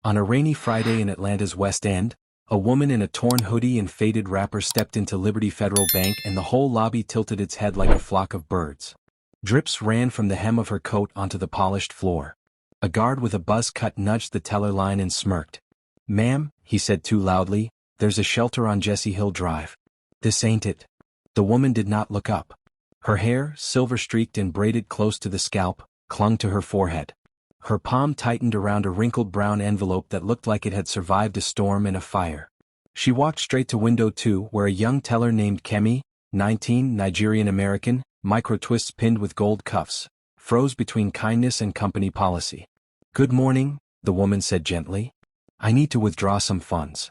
On a rainy Friday in Atlanta's West End, a woman in a torn hoodie and faded wrapper stepped into Liberty Federal Bank and the whole lobby tilted its head like a flock of birds. Drips ran from the hem of her coat onto the polished floor. A guard with a buzz cut nudged the teller line and smirked. "Ma'am," he said too loudly, "there's a shelter on Jesse Hill Drive. This ain't it." The woman did not look up. Her hair, silver-streaked and braided close to the scalp, clung to her forehead. Her palm tightened around a wrinkled brown envelope that looked like it had survived a storm and a fire. She walked straight to window 2 where a young teller named Kemi, 19, Nigerian-American, micro-twists pinned with gold cuffs, froze between kindness and company policy. "Good morning," the woman said gently. "I need to withdraw some funds."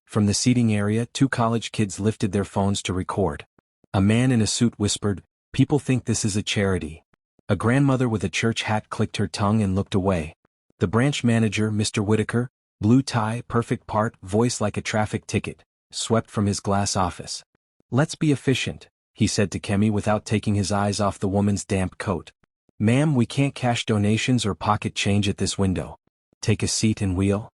From the seating area, 2 college kids lifted their phones to record. A man in a suit whispered, "People think this is a charity." A grandmother with a church hat clicked her tongue and looked away. The branch manager, Mr. Whitaker, blue tie, perfect part, voice like a traffic ticket, swept from his glass office. "Let's be efficient," he said to Kemi without taking his eyes off the woman's damp coat. "Ma'am, we can't cash donations or pocket change at this window. Take a seat and wheel."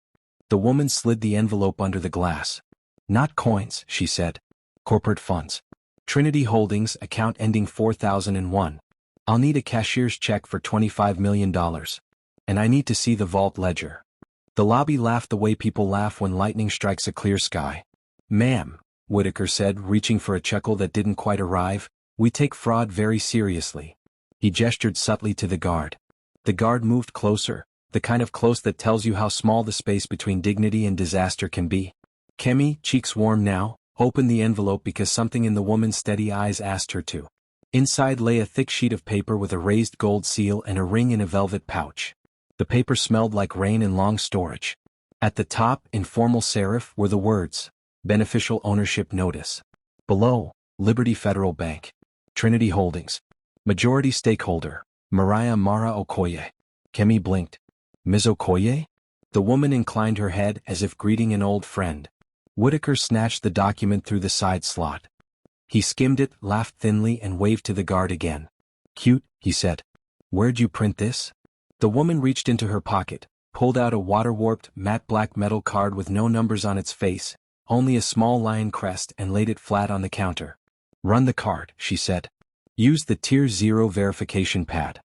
The woman slid the envelope under the glass. "Not coins," she said. "Corporate funds. Trinity Holdings, account ending 4001. I'll need a cashier's check for $25 million. And I need to see the vault ledger." The lobby laughed the way people laugh when lightning strikes a clear sky. "Ma'am," Whitaker said, reaching for a chuckle that didn't quite arrive, "we take fraud very seriously." He gestured subtly to the guard. The guard moved closer, the kind of close that tells you how small the space between dignity and disaster can be. Kemi, cheeks warm now, opened the envelope because something in the woman's steady eyes asked her to. Inside lay a thick sheet of paper with a raised gold seal and a ring in a velvet pouch. The paper smelled like rain in long storage. At the top, in formal serif, were the words, "Beneficial Ownership Notice." Below, "Liberty Federal Bank. Trinity Holdings. Majority Stakeholder, Mariah Mara Okoye." Kemi blinked. "Ms. Okoye?" The woman inclined her head as if greeting an old friend. Whitaker snatched the document through the side slot. He skimmed it, laughed thinly and waved to the guard again. "Cute," he said. "Where'd you print this?" The woman reached into her pocket, pulled out a water-warped, matte black metal card with no numbers on its face, only a small lion crest, and laid it flat on the counter. "Run the card," she said. "Use the Tier 0 verification pad."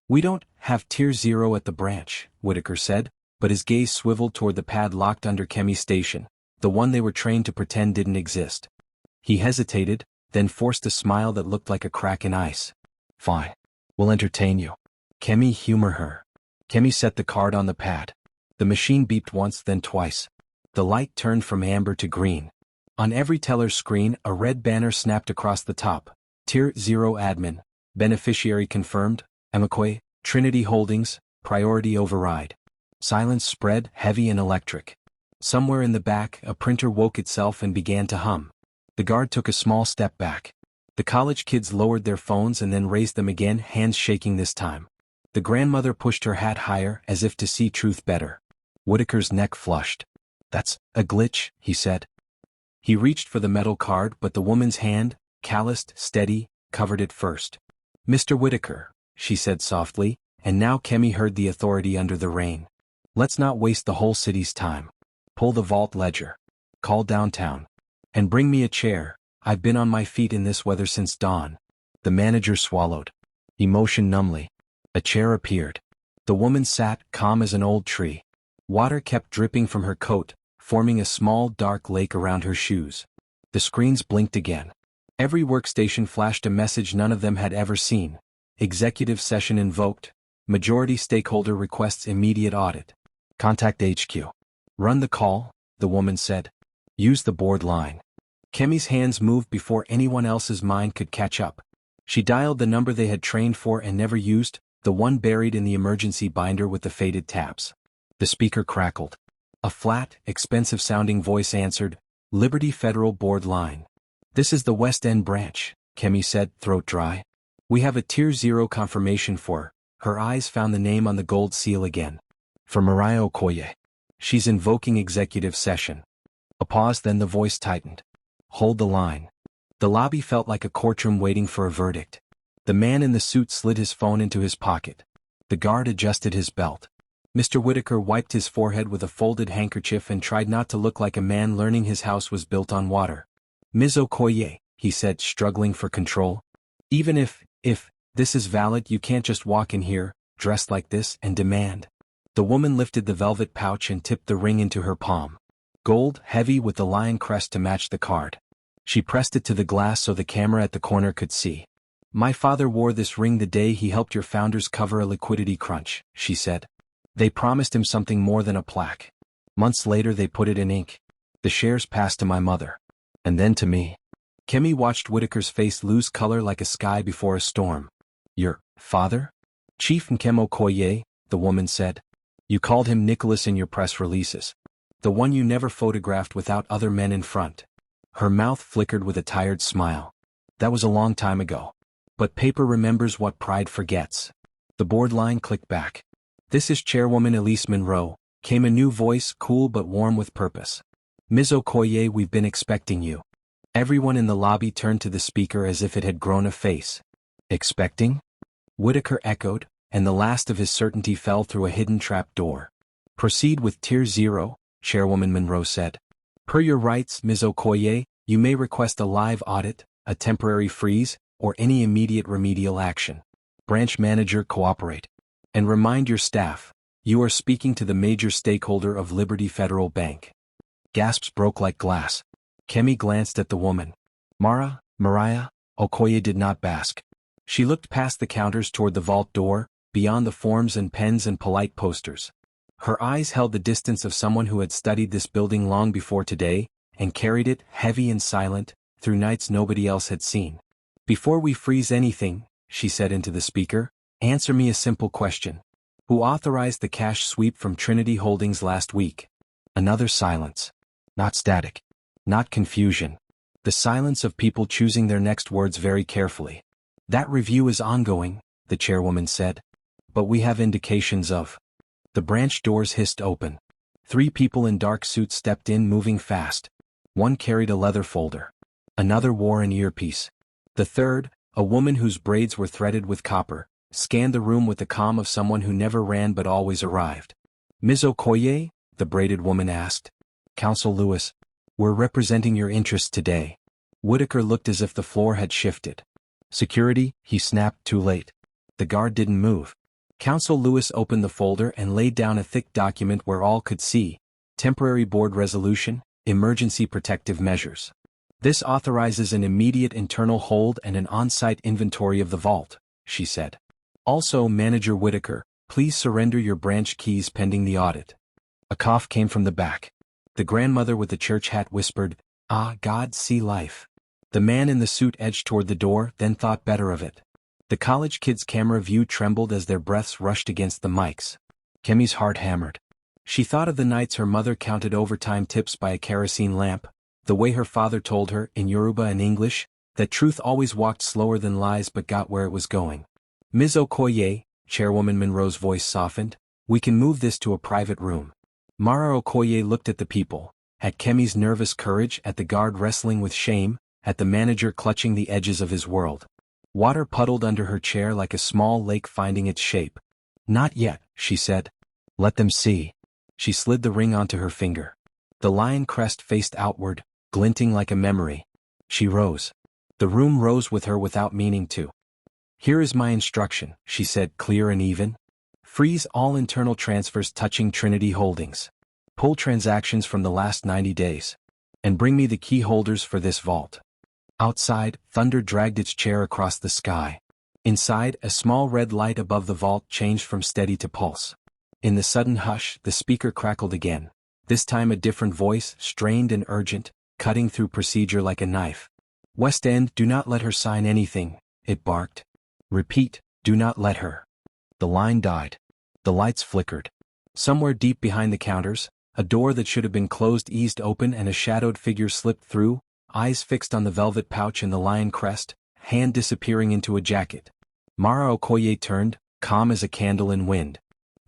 "We don't have Tier 0 at the branch," Whitaker said, but his gaze swiveled toward the pad locked under Kemi's station, the one they were trained to pretend didn't exist. He hesitated, then forced a smile that looked like a crack in ice. "Fine. We'll entertain you. Kemi, humor her." Kemi set the card on the pad. The machine beeped once, then twice. The light turned from amber to green. On every teller's screen, a red banner snapped across the top. Tier 0 Admin. Beneficiary confirmed. Amakoy, Trinity Holdings, Priority Override. Silence spread, heavy and electric. Somewhere in the back, a printer woke itself and began to hum. The guard took a small step back. The college kids lowered their phones and then raised them again, hands shaking this time. The grandmother pushed her hat higher as if to see truth better. Whitaker's neck flushed. "That's a glitch," he said. He reached for the metal card, but the woman's hand, calloused, steady, covered it first. "Mr. Whitaker," she said softly, and now Kemi heard the authority under the rain. "Let's not waste the whole city's time. Pull the vault ledger. Call downtown. And bring me a chair. I've been on my feet in this weather since dawn." The manager swallowed. He motioned numbly. A chair appeared. The woman sat, calm as an old tree. Water kept dripping from her coat, forming a small dark lake around her shoes. The screens blinked again. Every workstation flashed a message none of them had ever seen. Executive session invoked. Majority stakeholder requests immediate audit. Contact HQ. "Run the call," the woman said. "Use the board line." Kemi's hands moved before anyone else's mind could catch up. She dialed the number they had trained for and never used, the one buried in the emergency binder with the faded tabs. The speaker crackled. A flat, expensive-sounding voice answered, "Liberty Federal Board Line." "This is the West End branch," Kemi said, throat dry. "We have a Tier 0 confirmation for her." Her eyes found the name on the gold seal again. "For Mariah Okoye. She's invoking executive session." A pause, then the voice tightened. "Hold the line." The lobby felt like a courtroom waiting for a verdict. The man in the suit slid his phone into his pocket. The guard adjusted his belt. Mr. Whitaker wiped his forehead with a folded handkerchief and tried not to look like a man learning his house was built on water. Ms. Okoye, he said, struggling for control. Even if this is valid, you can't just walk in here, dressed like this, and demand. The woman lifted the velvet pouch and tipped the ring into her palm. Gold, heavy with the lion crest to match the card. She pressed it to the glass so the camera at the corner could see. My father wore this ring the day he helped your founders cover a liquidity crunch, she said. They promised him something more than a plaque. Months later they put it in ink. The shares passed to my mother. And then to me. Kemi watched Whitaker's face lose color like a sky before a storm. Your father? Chief Nkem Okoye, the woman said. You called him Nicholas in your press releases. The one you never photographed without other men in front. Her mouth flickered with a tired smile. That was a long time ago. But paper remembers what pride forgets. The board line clicked back. This is Chairwoman Elise Monroe, came a new voice, cool but warm with purpose. Ms. Okoye, we've been expecting you. Everyone in the lobby turned to the speaker as if it had grown a face. Expecting? Whitaker echoed, and the last of his certainty fell through a hidden trap door. Proceed with Tier 0, Chairwoman Monroe said. Per your rights, Ms. Okoye, you may request a live audit, a temporary freeze, or any immediate remedial action. Branch manager, cooperate. And remind your staff, you are speaking to the major stakeholder of Liberty Federal Bank. Gasps broke like glass. Kemi glanced at the woman. Mariah, Okoye did not bask. She looked past the counters toward the vault door, beyond the forms and pens and polite posters. Her eyes held the distance of someone who had studied this building long before today, and carried it, heavy and silent, through nights nobody else had seen. Before we freeze anything, she said into the speaker, answer me a simple question. Who authorized the cash sweep from Trinity Holdings last week? Another silence. Not static. Not confusion. The silence of people choosing their next words very carefully. That review is ongoing, the chairwoman said. But we have indications of. The branch doors hissed open. 3 people in dark suits stepped in, moving fast. One carried a leather folder. Another wore an earpiece. The third, a woman whose braids were threaded with copper, scanned the room with the calm of someone who never ran but always arrived. Ms. Okoye? The braided woman asked. Counsel Lewis. We're representing your interests today. Whitaker looked as if the floor had shifted. Security, he snapped, too late. The guard didn't move. Counsel Lewis opened the folder and laid down a thick document where all could see. Temporary board resolution, emergency protective measures. This authorizes an immediate internal hold and an on-site inventory of the vault, she said. Also, Manager Whitaker, please surrender your branch keys pending the audit. A cough came from the back. The grandmother with the church hat whispered, Ah, God, see life. The man in the suit edged toward the door, then thought better of it. The college kid's camera view trembled as their breaths rushed against the mics. Kemi's heart hammered. She thought of the nights her mother counted overtime tips by a kerosene lamp, the way her father told her, in Yoruba and English, that truth always walked slower than lies but got where it was going. Ms. Okoye, Chairwoman Monroe's voice softened, we can move this to a private room. Mara Okoye looked at the people, at Kemi's nervous courage, at the guard wrestling with shame, at the manager clutching the edges of his world. Water puddled under her chair like a small lake finding its shape. Not yet, she said. Let them see. She slid the ring onto her finger. The lion crest faced outward, glinting like a memory. She rose. The room rose with her without meaning to. Here is my instruction, she said, clear and even. Freeze all internal transfers touching Trinity Holdings. Pull transactions from the last 90 days. And bring me the key holders for this vault. Outside, thunder dragged its chair across the sky. Inside, a small red light above the vault changed from steady to pulse. In the sudden hush, the speaker crackled again. This time a different voice, strained and urgent, cutting through procedure like a knife. West End, do not let her sign anything, it barked. Repeat, do not let her. The line died. The lights flickered. Somewhere deep behind the counters, a door that should have been closed eased open and a shadowed figure slipped through, eyes fixed on the velvet pouch and the lion crest, hand disappearing into a jacket. Mara Okoye turned, calm as a candle in wind.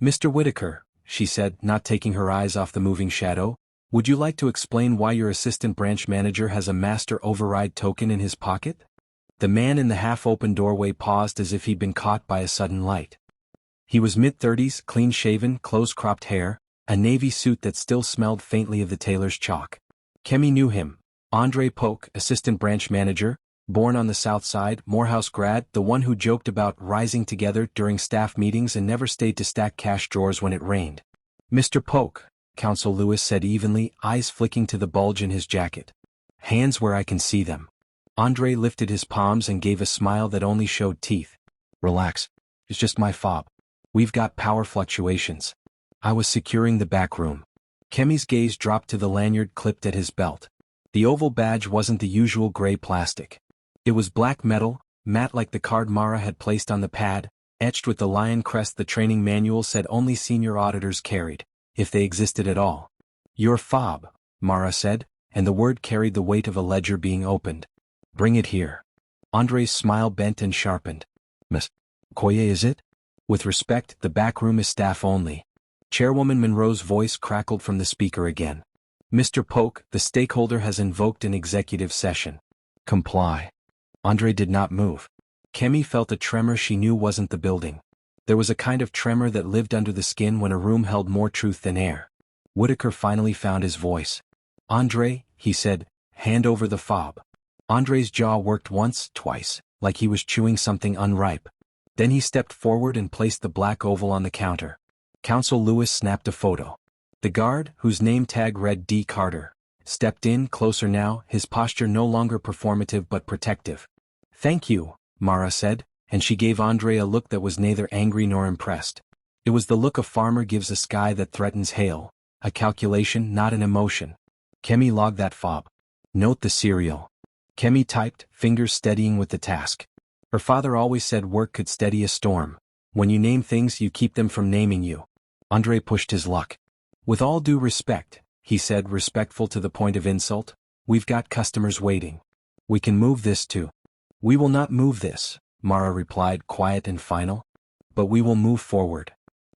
Mr. Whitaker, she said, not taking her eyes off the moving shadow, would you like to explain why your assistant branch manager has a master override token in his pocket? The man in the half-open doorway paused as if he'd been caught by a sudden light. He was mid-30s, clean-shaven, close-cropped hair, a navy suit that still smelled faintly of the tailor's chalk. Kemi knew him. Andre Polk, assistant branch manager, born on the South Side, Morehouse grad, the one who joked about rising together during staff meetings and never stayed to stack cash drawers when it rained. "Mr. Polk," Counsel Lewis said evenly, eyes flicking to the bulge in his jacket. "Hands where I can see them." Andre lifted his palms and gave a smile that only showed teeth. "Relax. It's just my fob. We've got power fluctuations." I was securing the back room. Kemi's gaze dropped to the lanyard clipped at his belt. The oval badge wasn't the usual gray plastic. It was black metal, matte like the card Mara had placed on the pad, etched with the lion crest the training manual said only senior auditors carried, if they existed at all. "Your fob," Mara said, and the word carried the weight of a ledger being opened. "Bring it here." Andre's smile bent and sharpened. "Miss Koye, is it?" "With respect, the back room is staff only." Chairwoman Monroe's voice crackled from the speaker again. "Mr. Polk, the stakeholder has invoked an executive session." "Comply." Andre did not move. Kemi felt a tremor she knew wasn't the building. There was a kind of tremor that lived under the skin when a room held more truth than air. Whitaker finally found his voice. "Andre," he said, "hand over the fob." Andre's jaw worked once, twice, like he was chewing something unripe. Then he stepped forward and placed the black oval on the counter. Counsel Lewis snapped a photo. The guard, whose name tag read D. Carter, stepped in, closer now, his posture no longer performative but protective. "Thank you," Mara said, and she gave Andre a look that was neither angry nor impressed. It was the look a farmer gives a sky that threatens hail, a calculation, not an emotion. Kemi logged that fob. "Note the serial." Kemi typed, fingers steadying with the task. Her father always said work could steady a storm. When you name things, you keep them from naming you. Andre pushed his luck. "With all due respect," he said, respectful to the point of insult, "we've got customers waiting. We can move this too." "We will not move this," Mara replied, quiet and final. "But we will move forward."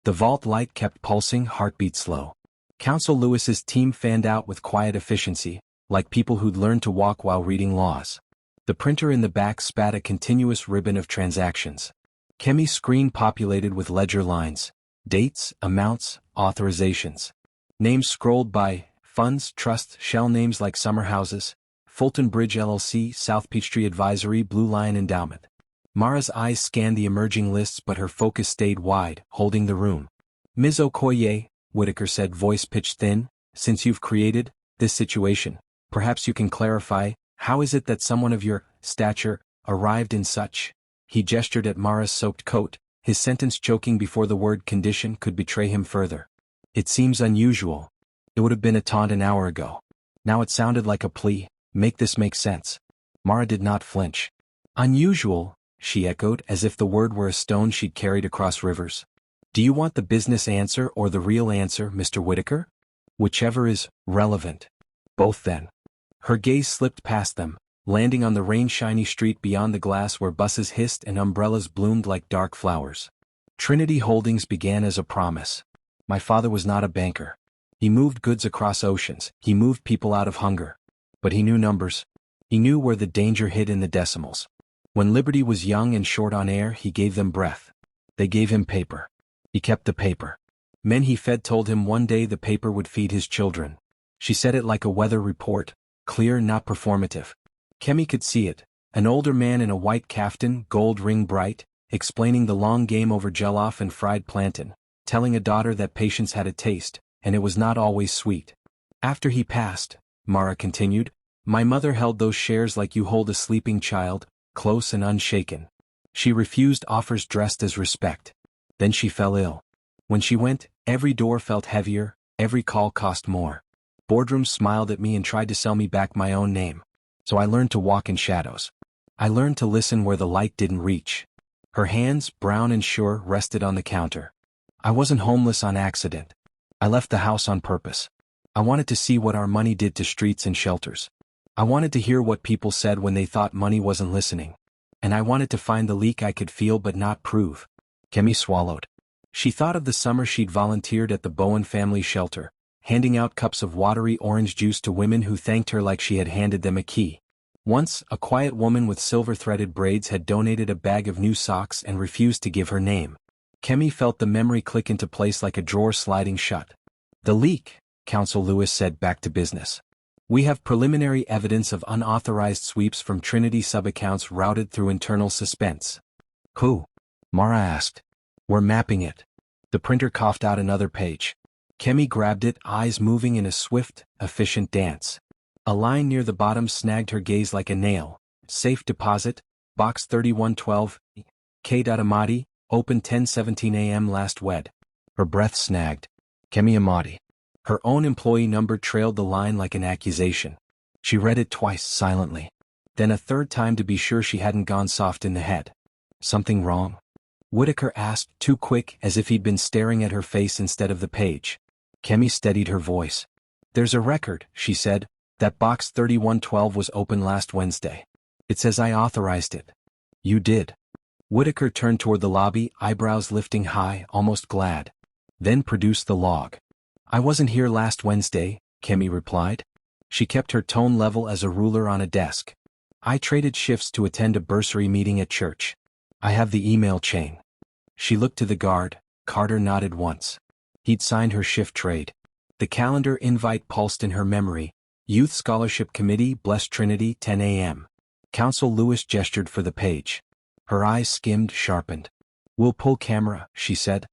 The vault light kept pulsing, heartbeat slow. Counsel Lewis's team fanned out with quiet efficiency, like people who'd learned to walk while reading laws. The printer in the back spat a continuous ribbon of transactions. Kemi's screen populated with ledger lines. Dates, amounts, authorizations. Names scrolled by, funds, trusts, shell names like summer houses, Fulton Bridge LLC, South Peachtree Advisory, Blue Lion Endowment. Mara's eyes scanned the emerging lists but her focus stayed wide, holding the room. "Ms. Okoye," Whitaker said, voice pitched thin, "since you've created this situation, perhaps you can clarify, how is it that someone of your stature arrived in such?" He gestured at Mara's soaked coat, his sentence choking before the word condition could betray him further. "It seems unusual." It would have been a taunt an hour ago. Now it sounded like a plea. "Make this make sense." Mara did not flinch. "Unusual," she echoed, as if the word were a stone she'd carried across rivers. "Do you want the business answer or the real answer, Mr. Whitaker?" "Whichever is relevant." "Both then." Her gaze slipped past them, landing on the rain-shiny street beyond the glass where buses hissed and umbrellas bloomed like dark flowers. Trinity Holdings began as a promise. My father was not a banker. He moved goods across oceans, he moved people out of hunger. But he knew numbers. He knew where the danger hid in the decimals. When Liberty was young and short on air, he gave them breath. They gave him paper. He kept the paper. Men he fed told him one day the paper would feed his children. She said it like a weather report, clear, not performative. Kemi could see it, an older man in a white caftan, gold ring bright, explaining the long game over jollof and fried plantain, telling a daughter that patience had a taste, and it was not always sweet. "After he passed," Mara continued, "my mother held those shares like you hold a sleeping child, close and unshaken. She refused offers dressed as respect. Then she fell ill. When she went, every door felt heavier, every call cost more. Boardrooms smiled at me and tried to sell me back my own name. So I learned to walk in shadows. I learned to listen where the light didn't reach." Her hands, brown and sure, rested on the counter. "I wasn't homeless on accident. I left the house on purpose. I wanted to see what our money did to streets and shelters. I wanted to hear what people said when they thought money wasn't listening. And I wanted to find the leak I could feel but not prove." Kemi swallowed. She thought of the summer she'd volunteered at the Bowen family shelter, handing out cups of watery orange juice to women who thanked her like she had handed them a key. Once, a quiet woman with silver-threaded braids had donated a bag of new socks and refused to give her name. Kemi felt the memory click into place like a drawer sliding shut. The leak, Counsel Lewis said, back to business. We have preliminary evidence of unauthorized sweeps from Trinity sub-accounts routed through internal suspense. Who? Mara asked. We're mapping it. The printer coughed out another page. Kemi grabbed it, eyes moving in a swift, efficient dance. A line near the bottom snagged her gaze like a nail. Safe deposit, box 3112, K. Amati, open 10:17 a.m. last wed. Her breath snagged. Kemi Amati. Her own employee number trailed the line like an accusation. She read it twice silently. Then a third time to be sure she hadn't gone soft in the head. Something wrong? Whitaker asked, too quick, as if he'd been staring at her face instead of the page. Kemi steadied her voice. There's a record, she said. That box 3112 was open last Wednesday. It says I authorized it. You did. Whitaker turned toward the lobby, eyebrows lifting high, almost glad. Then produced the log. I wasn't here last Wednesday, Kemi replied. She kept her tone level as a ruler on a desk. I traded shifts to attend a bursary meeting at church. I have the email chain. She looked to the guard. Carter nodded once. He'd signed her shift trade. The calendar invite pulsed in her memory. Youth Scholarship Committee, Blessed Trinity, 10 a.m. Counsel Lewis gestured for the page. Her eyes skimmed, sharpened. We'll pull camera, she said.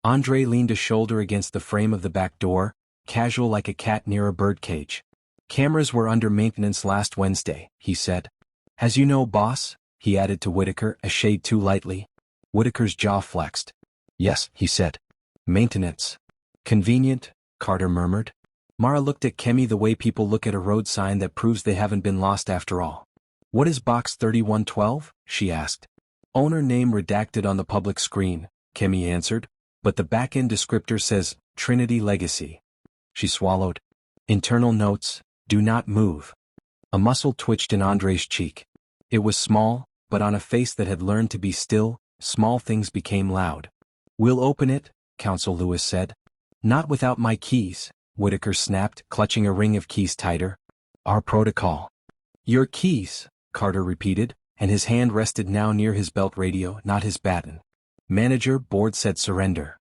Andre leaned a shoulder against the frame of the back door, casual like a cat near a birdcage. Cameras were under maintenance last Wednesday, he said. As you know, boss, he added to Whitaker, a shade too lightly. Whitaker's jaw flexed. Yes, he said. Maintenance. Convenient, Carter murmured. Mara looked at Kemi the way people look at a road sign that proves they haven't been lost after all. What is box 3112? She asked. Owner name redacted on the public screen, Kemi answered, but the back-end descriptor says, Trinity Legacy. She swallowed. Internal notes, do not move. A muscle twitched in Andre's cheek. It was small, but on a face that had learned to be still, small things became loud. We'll open it, Counsel Lewis said. Not without my keys, Whitaker snapped, clutching a ring of keys tighter. Our protocol. Your keys, Carter repeated, and his hand rested now near his belt radio, not his baton. Manager, board said surrender.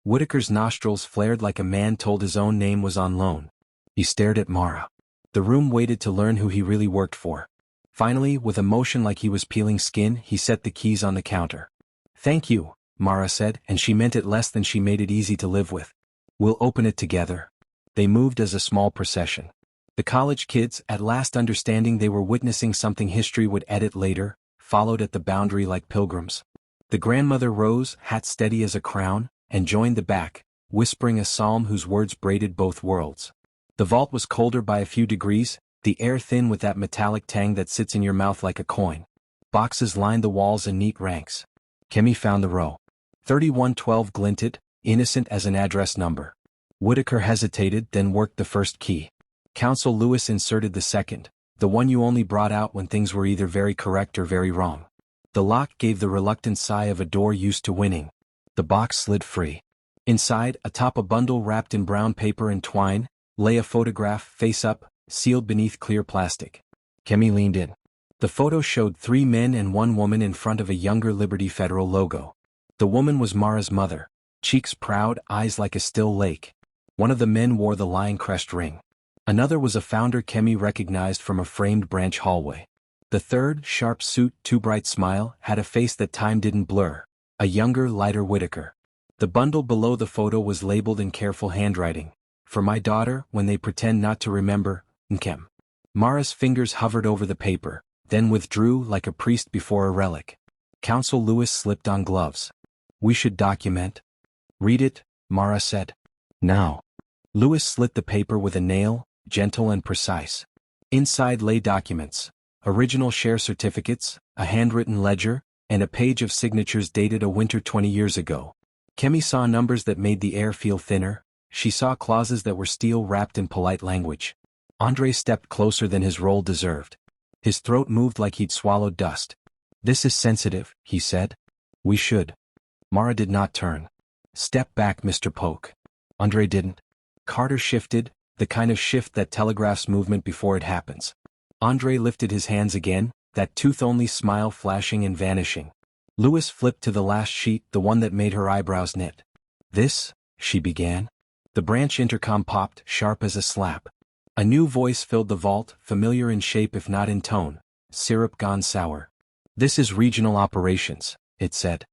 Whitaker's nostrils flared like a man told his own name was on loan. He stared at Mara. The room waited to learn who he really worked for. Finally, with a motion like he was peeling skin, he set the keys on the counter. Thank you, Mara said, and she meant it less than she made it easy to live with. We'll open it together. They moved as a small procession. The college kids, at last understanding they were witnessing something history would edit later, followed at the boundary like pilgrims. The grandmother rose, hat steady as a crown, and joined the back, whispering a psalm whose words braided both worlds. The vault was colder by a few degrees, the air thin with that metallic tang that sits in your mouth like a coin. Boxes lined the walls in neat ranks. Kemi found the row. 3112 glinted, innocent as an address number. Whitaker hesitated, then worked the first key. Counsel Lewis inserted the second, the one you only brought out when things were either very correct or very wrong. The lock gave the reluctant sigh of a door used to winning. The box slid free. Inside, atop a bundle wrapped in brown paper and twine, lay a photograph, face up, sealed beneath clear plastic. Kemi leaned in. The photo showed 3 men and 1 woman in front of a younger Liberty Federal logo. The woman was Mara's mother, cheeks proud, eyes like a still lake. One of the men wore the lion crest ring. Another was a founder Kemi recognized from a framed branch hallway. The third, sharp suit, too bright smile, had a face that time didn't blur. A younger, lighter Whitaker. The bundle below the photo was labeled in careful handwriting. For my daughter, when they pretend not to remember, Nkem. Mara's fingers hovered over the paper, then withdrew like a priest before a relic. Counsel Lewis slipped on gloves. We should document. Read it, Mara said. Now. Lewis slit the paper with a nail, gentle and precise. Inside lay documents, original share certificates, a handwritten ledger, and a page of signatures dated a winter 20 years ago. Kemi saw numbers that made the air feel thinner. She saw clauses that were steel wrapped in polite language. Andre stepped closer than his role deserved. His throat moved like he'd swallowed dust. This is sensitive, he said. We should. Mara did not turn. Step back, Mr. Polk. Andre didn't. Carter shifted, the kind of shift that telegraphs movement before it happens. Andre lifted his hands again, that tooth-only smile flashing and vanishing. Lewis flipped to the last sheet, the one that made her eyebrows knit. This, she began. The branch intercom popped, sharp as a slap. A new voice filled the vault, familiar in shape if not in tone. Syrup gone sour. This is regional operations, it said.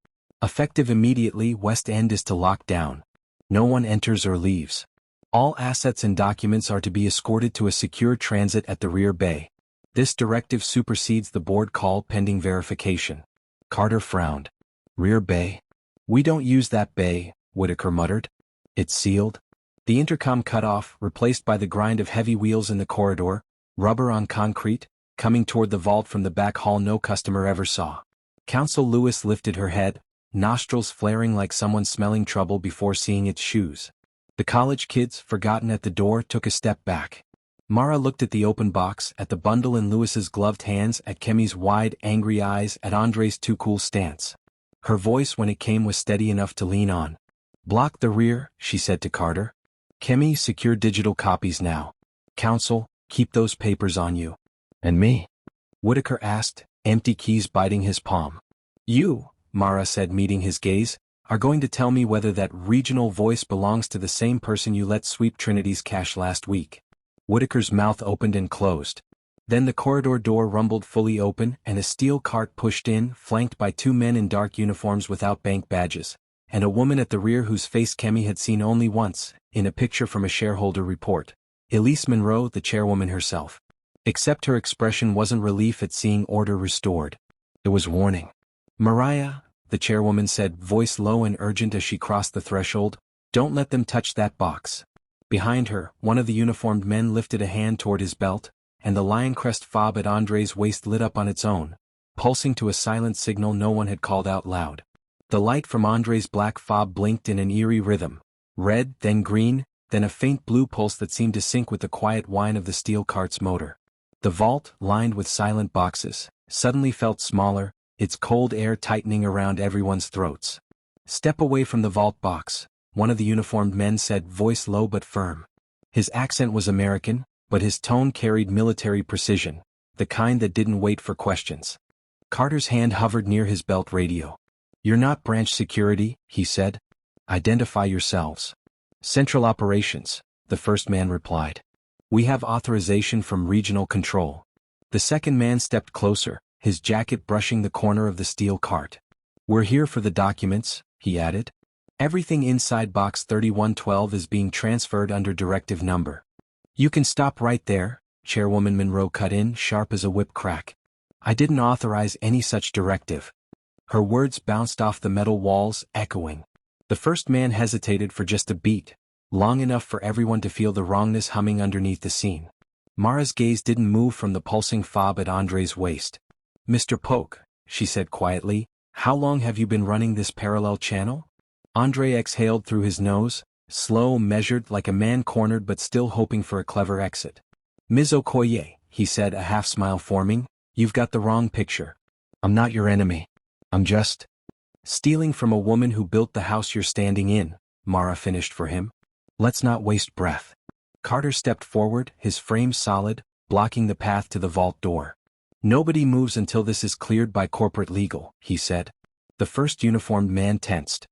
Effective immediately, West End is to lock down. No one enters or leaves. All assets and documents are to be escorted to a secure transit at the rear bay. This directive supersedes the board call pending verification. Carter frowned. Rear bay? We don't use that bay, Whitaker muttered. It's sealed? The intercom cut off, replaced by the grind of heavy wheels in the corridor, rubber on concrete, coming toward the vault from the back hall no customer ever saw. Counsel Lewis lifted her head, nostrils flaring like someone smelling trouble before seeing its shoes. The college kids, forgotten at the door, took a step back. Mara looked at the open box, at the bundle in Lewis's gloved hands, at Kemi's wide, angry eyes, at Andre's too cool stance. Her voice when it came was steady enough to lean on. Block the rear, she said to Carter. Kemi, secure digital copies now. Counsel, keep those papers on you. And me? Whitaker asked, empty keys biting his palm. You, Mara said, meeting his gaze, are going to tell me whether that regional voice belongs to the same person you let sweep Trinity's cache last week. Whitaker's mouth opened and closed. Then the corridor door rumbled fully open and a steel cart pushed in, flanked by two men in dark uniforms without bank badges, and a woman at the rear whose face Kemi had seen only once, in a picture from a shareholder report. Elise Monroe, the chairwoman herself. Except her expression wasn't relief at seeing order restored. It was warning. Mariah, the chairwoman said, voice low and urgent as she crossed the threshold, don't let them touch that box. Behind her, one of the uniformed men lifted a hand toward his belt, and the lion crest fob at Andre's waist lit up on its own, pulsing to a silent signal no one had called out loud. The light from Andre's black fob blinked in an eerie rhythm. Red, then green, then a faint blue pulse that seemed to sync with the quiet whine of the steel cart's motor. The vault, lined with silent boxes, suddenly felt smaller, its cold air tightening around everyone's throats. Step away from the vault box, one of the uniformed men said, voice low but firm. His accent was American, but his tone carried military precision, the kind that didn't wait for questions. Carter's hand hovered near his belt radio. You're not branch security, he said. Identify yourselves. Central Operations, the first man replied. We have authorization from Regional Control. The second man stepped closer, his jacket brushing the corner of the steel cart. We're here for the documents, he added. Everything inside box 3112 is being transferred under directive number. You can stop right there, Chairwoman Monroe cut in, sharp as a whip crack. I didn't authorize any such directive. Her words bounced off the metal walls, echoing. The first man hesitated for just a beat, long enough for everyone to feel the wrongness humming underneath the scene. Mara's gaze didn't move from the pulsing fob at Andre's waist. Mr. Polk, she said quietly, how long have you been running this parallel channel? Andre exhaled through his nose, slow, measured, like a man cornered but still hoping for a clever exit. Ms. Okoye, he said, a half-smile forming, you've got the wrong picture. I'm not your enemy. I'm just stealing from a woman who built the house you're standing in, Mara finished for him. Let's not waste breath. Carter stepped forward, his frame solid, blocking the path to the vault door. Nobody moves until this is cleared by corporate legal, he said. The first uniformed man tensed.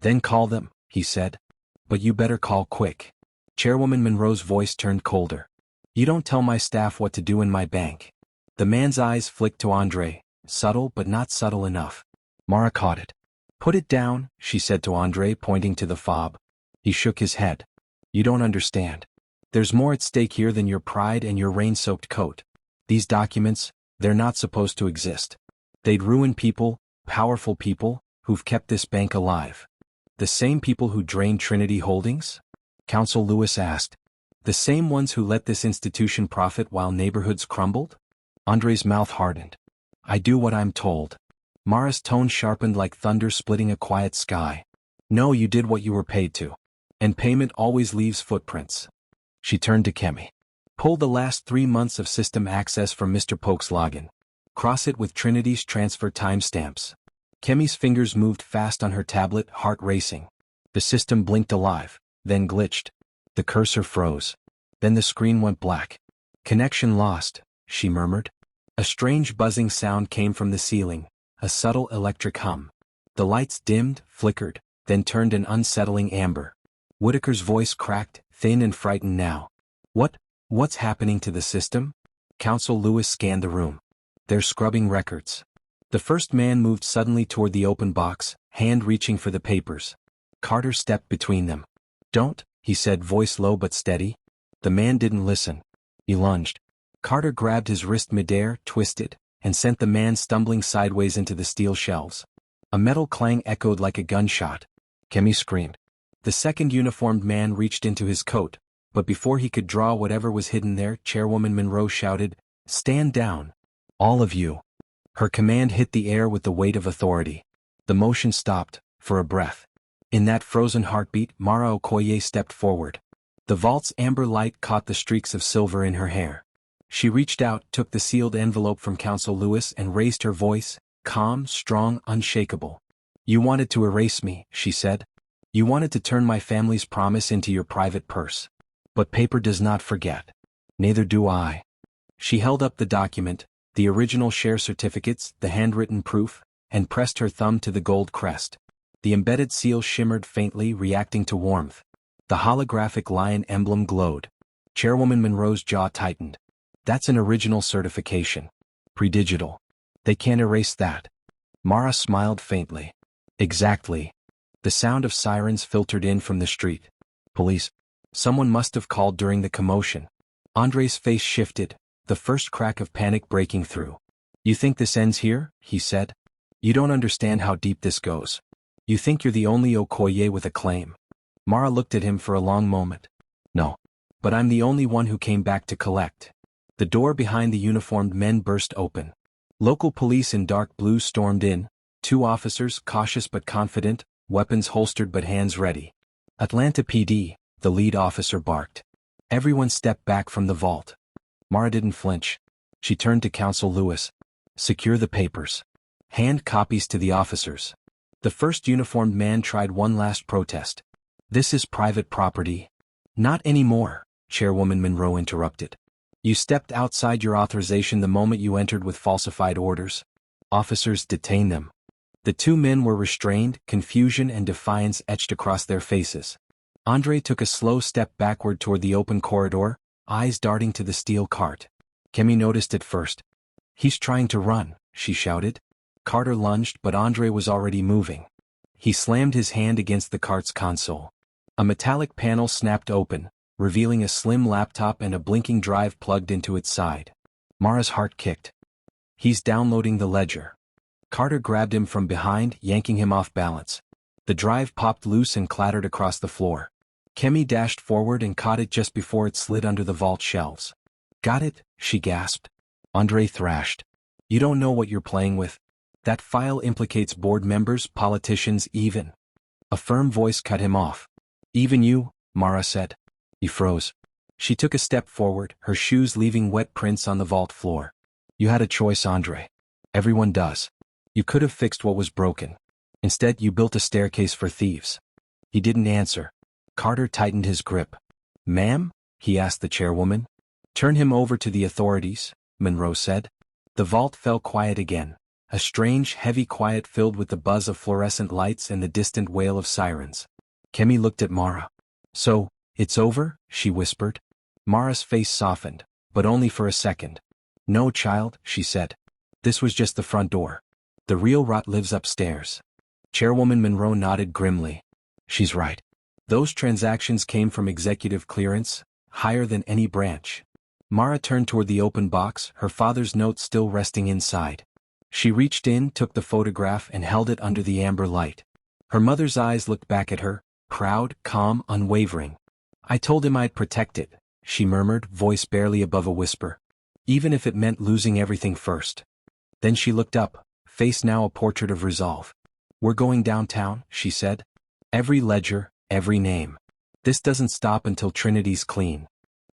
Then call them, he said. But you better call quick. Chairwoman Monroe's voice turned colder. You don't tell my staff what to do in my bank. The man's eyes flicked to Andre, subtle but not subtle enough. Mara caught it. Put it down, she said to Andre, pointing to the fob. He shook his head. You don't understand. There's more at stake here than your pride and your rain-soaked coat. These documents, they're not supposed to exist. They'd ruin people, powerful people, who've kept this bank alive. The same people who drained Trinity Holdings? Counsel Lewis asked. The same ones who let this institution profit while neighborhoods crumbled? Andre's mouth hardened. I do what I'm told. Mara's tone sharpened like thunder splitting a quiet sky. No, you did what you were paid to. And payment always leaves footprints. She turned to Kemi. Pull the last 3 months of system access from Mr. Polk's login. Cross it with Trinity's transfer timestamps. Kemi's fingers moved fast on her tablet, heart racing. The system blinked alive, then glitched. The cursor froze. Then the screen went black. Connection lost, she murmured. A strange buzzing sound came from the ceiling, a subtle electric hum. The lights dimmed, flickered, then turned an unsettling amber. Whitaker's voice cracked, thin and frightened now. What's happening to the system? Counsel Lewis scanned the room. They're scrubbing records. The first man moved suddenly toward the open box, hand reaching for the papers. Carter stepped between them. Don't, he said, voice low but steady. The man didn't listen. He lunged. Carter grabbed his wrist midair, twisted, and sent the man stumbling sideways into the steel shelves. A metal clang echoed like a gunshot. Kemi screamed. The second uniformed man reached into his coat, but before he could draw whatever was hidden there, Chairwoman Monroe shouted, "Stand down. All of you." Her command hit the air with the weight of authority. The motion stopped, for a breath. In that frozen heartbeat, Mara Okoye stepped forward. The vault's amber light caught the streaks of silver in her hair. She reached out, took the sealed envelope from Counsel Lewis and raised her voice, calm, strong, unshakable. "You wanted to erase me," she said. "You wanted to turn my family's promise into your private purse. But paper does not forget. Neither do I." She held up the document, the original share certificates, the handwritten proof, and pressed her thumb to the gold crest. The embedded seal shimmered faintly, reacting to warmth. The holographic lion emblem glowed. Chairwoman Monroe's jaw tightened. "That's an original certification. Pre-digital. They can't erase that." Mara smiled faintly. "Exactly." The sound of sirens filtered in from the street. Police. Someone must have called during the commotion. Andre's face shifted, the first crack of panic breaking through. "You think this ends here?" he said. "You don't understand how deep this goes. You think you're the only Okoye with a claim." Mara looked at him for a long moment. "No. But I'm the only one who came back to collect." The door behind the uniformed men burst open. Local police in dark blue stormed in, 2 officers, cautious but confident, weapons holstered but hands ready. "Atlanta PD," the lead officer barked. Everyone stepped back from the vault. Mara didn't flinch. She turned to Counsel Lewis. "Secure the papers. Hand copies to the officers." The first uniformed man tried one last protest. "This is private property." "Not anymore," Chairwoman Monroe interrupted. "You stepped outside your authorization the moment you entered with falsified orders." Officers detained them. The 2 men were restrained, confusion and defiance etched across their faces. Andre took a slow step backward toward the open corridor, eyes darting to the steel cart. Kemi noticed it first. "He's trying to run," she shouted. Carter lunged, but Andre was already moving. He slammed his hand against the cart's console. A metallic panel snapped open, revealing a slim laptop and a blinking drive plugged into its side. Mara's heart kicked. "He's downloading the ledger." Carter grabbed him from behind, yanking him off balance. The drive popped loose and clattered across the floor. Kemi dashed forward and caught it just before it slid under the vault shelves. "Got it?" she gasped. Andre thrashed. "You don't know what you're playing with. That file implicates board members, politicians, even." A firm voice cut him off. "Even you," Mara said. He froze. She took a step forward, her shoes leaving wet prints on the vault floor. "You had a choice, Andre. Everyone does. You could have fixed what was broken. Instead, you built a staircase for thieves." He didn't answer. Carter tightened his grip. "Ma'am?" he asked the chairwoman. "Turn him over to the authorities," Monroe said. The vault fell quiet again. A strange, heavy quiet filled with the buzz of fluorescent lights and the distant wail of sirens. Kemi looked at Mara. "So, it's over?" she whispered. Mara's face softened, but only for a second. "No, child," she said. "This was just the front door. The real rot lives upstairs." Chairwoman Monroe nodded grimly. "She's right. Those transactions came from executive clearance, higher than any branch." Mara turned toward the open box, her father's note still resting inside. She reached in, took the photograph and held it under the amber light. Her mother's eyes looked back at her, proud, calm, unwavering. "I told him I'd protect it," she murmured, voice barely above a whisper. "Even if it meant losing everything first." Then she looked up, face now a portrait of resolve. "We're going downtown," she said. "Every ledger, every name. This doesn't stop until Trinity's clean."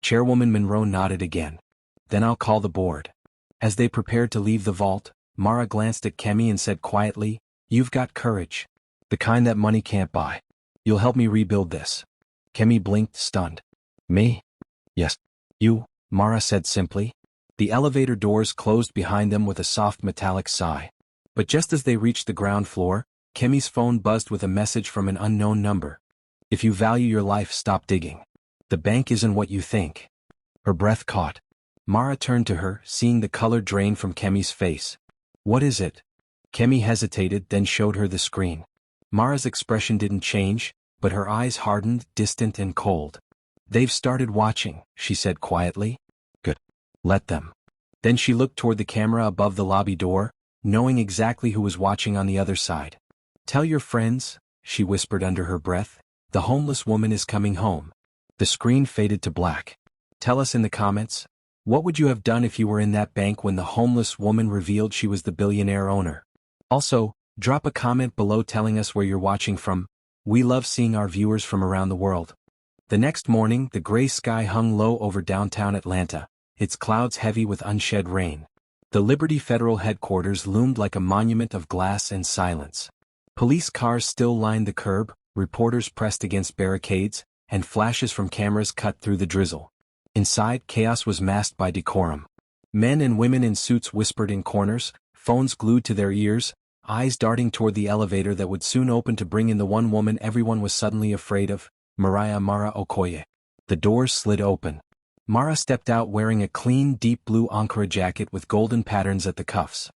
Chairwoman Monroe nodded again. "Then I'll call the board." As they prepared to leave the vault, Mara glanced at Kemi and said quietly, "You've got courage. The kind that money can't buy. You'll help me rebuild this." Kemi blinked, stunned. "Me?" "Yes. You," Mara said simply. The elevator doors closed behind them with a soft metallic sigh. But just as they reached the ground floor, Kemi's phone buzzed with a message from an unknown number. If you value your life, stop digging. The bank isn't what you think. Her breath caught. Mara turned to her, seeing the color drain from Kemi's face. What is it? Kemi hesitated, then showed her the screen. Mara's expression didn't change, but her eyes hardened, distant and cold. They've started watching, she said quietly. Good. Let them. Then she looked toward the camera above the lobby door, knowing exactly who was watching on the other side. Tell your friends, she whispered under her breath, the homeless woman is coming home. The screen faded to black. Tell us in the comments, what would you have done if you were in that bank when the homeless woman revealed she was the billionaire owner? Also, drop a comment below telling us where you're watching from. We love seeing our viewers from around the world. The next morning, the gray sky hung low over downtown Atlanta, its clouds heavy with unshed rain. The Liberty Federal headquarters loomed like a monument of glass and silence. Police cars still lined the curb, reporters pressed against barricades, and flashes from cameras cut through the drizzle. Inside, chaos was masked by decorum. Men and women in suits whispered in corners, phones glued to their ears, eyes darting toward the elevator that would soon open to bring in the one woman everyone was suddenly afraid of, Mara Okoye. The doors slid open. Mara stepped out wearing a clean, deep blue Ankara jacket with golden patterns at the cuffs.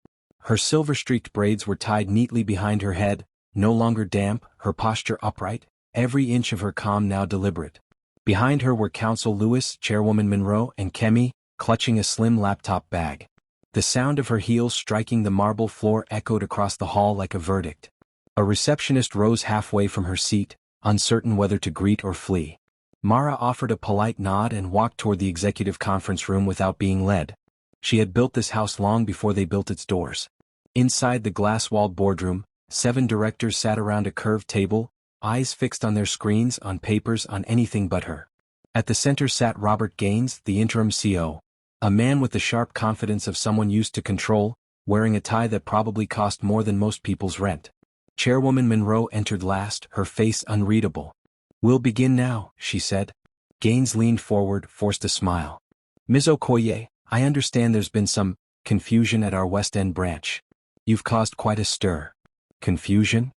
Her silver-streaked braids were tied neatly behind her head, no longer damp, her posture upright, every inch of her calm now deliberate. Behind her were Counsel Lewis, Chairwoman Monroe, and Kemi, clutching a slim laptop bag. The sound of her heels striking the marble floor echoed across the hall like a verdict. A receptionist rose halfway from her seat, uncertain whether to greet or flee. Mara offered a polite nod and walked toward the executive conference room without being led. She had built this house long before they built its doors. Inside the glass-walled boardroom, 7 directors sat around a curved table, eyes fixed on their screens, on papers, on anything but her. At the center sat Robert Gaines, the interim CEO. A man with the sharp confidence of someone used to control, wearing a tie that probably cost more than most people's rent. Chairwoman Monroe entered last, her face unreadable. We'll begin now, she said. Gaines leaned forward, forced a smile. Ms. Okoye, I understand there's been some confusion at our West End branch. You've caused quite a stir. Confusion?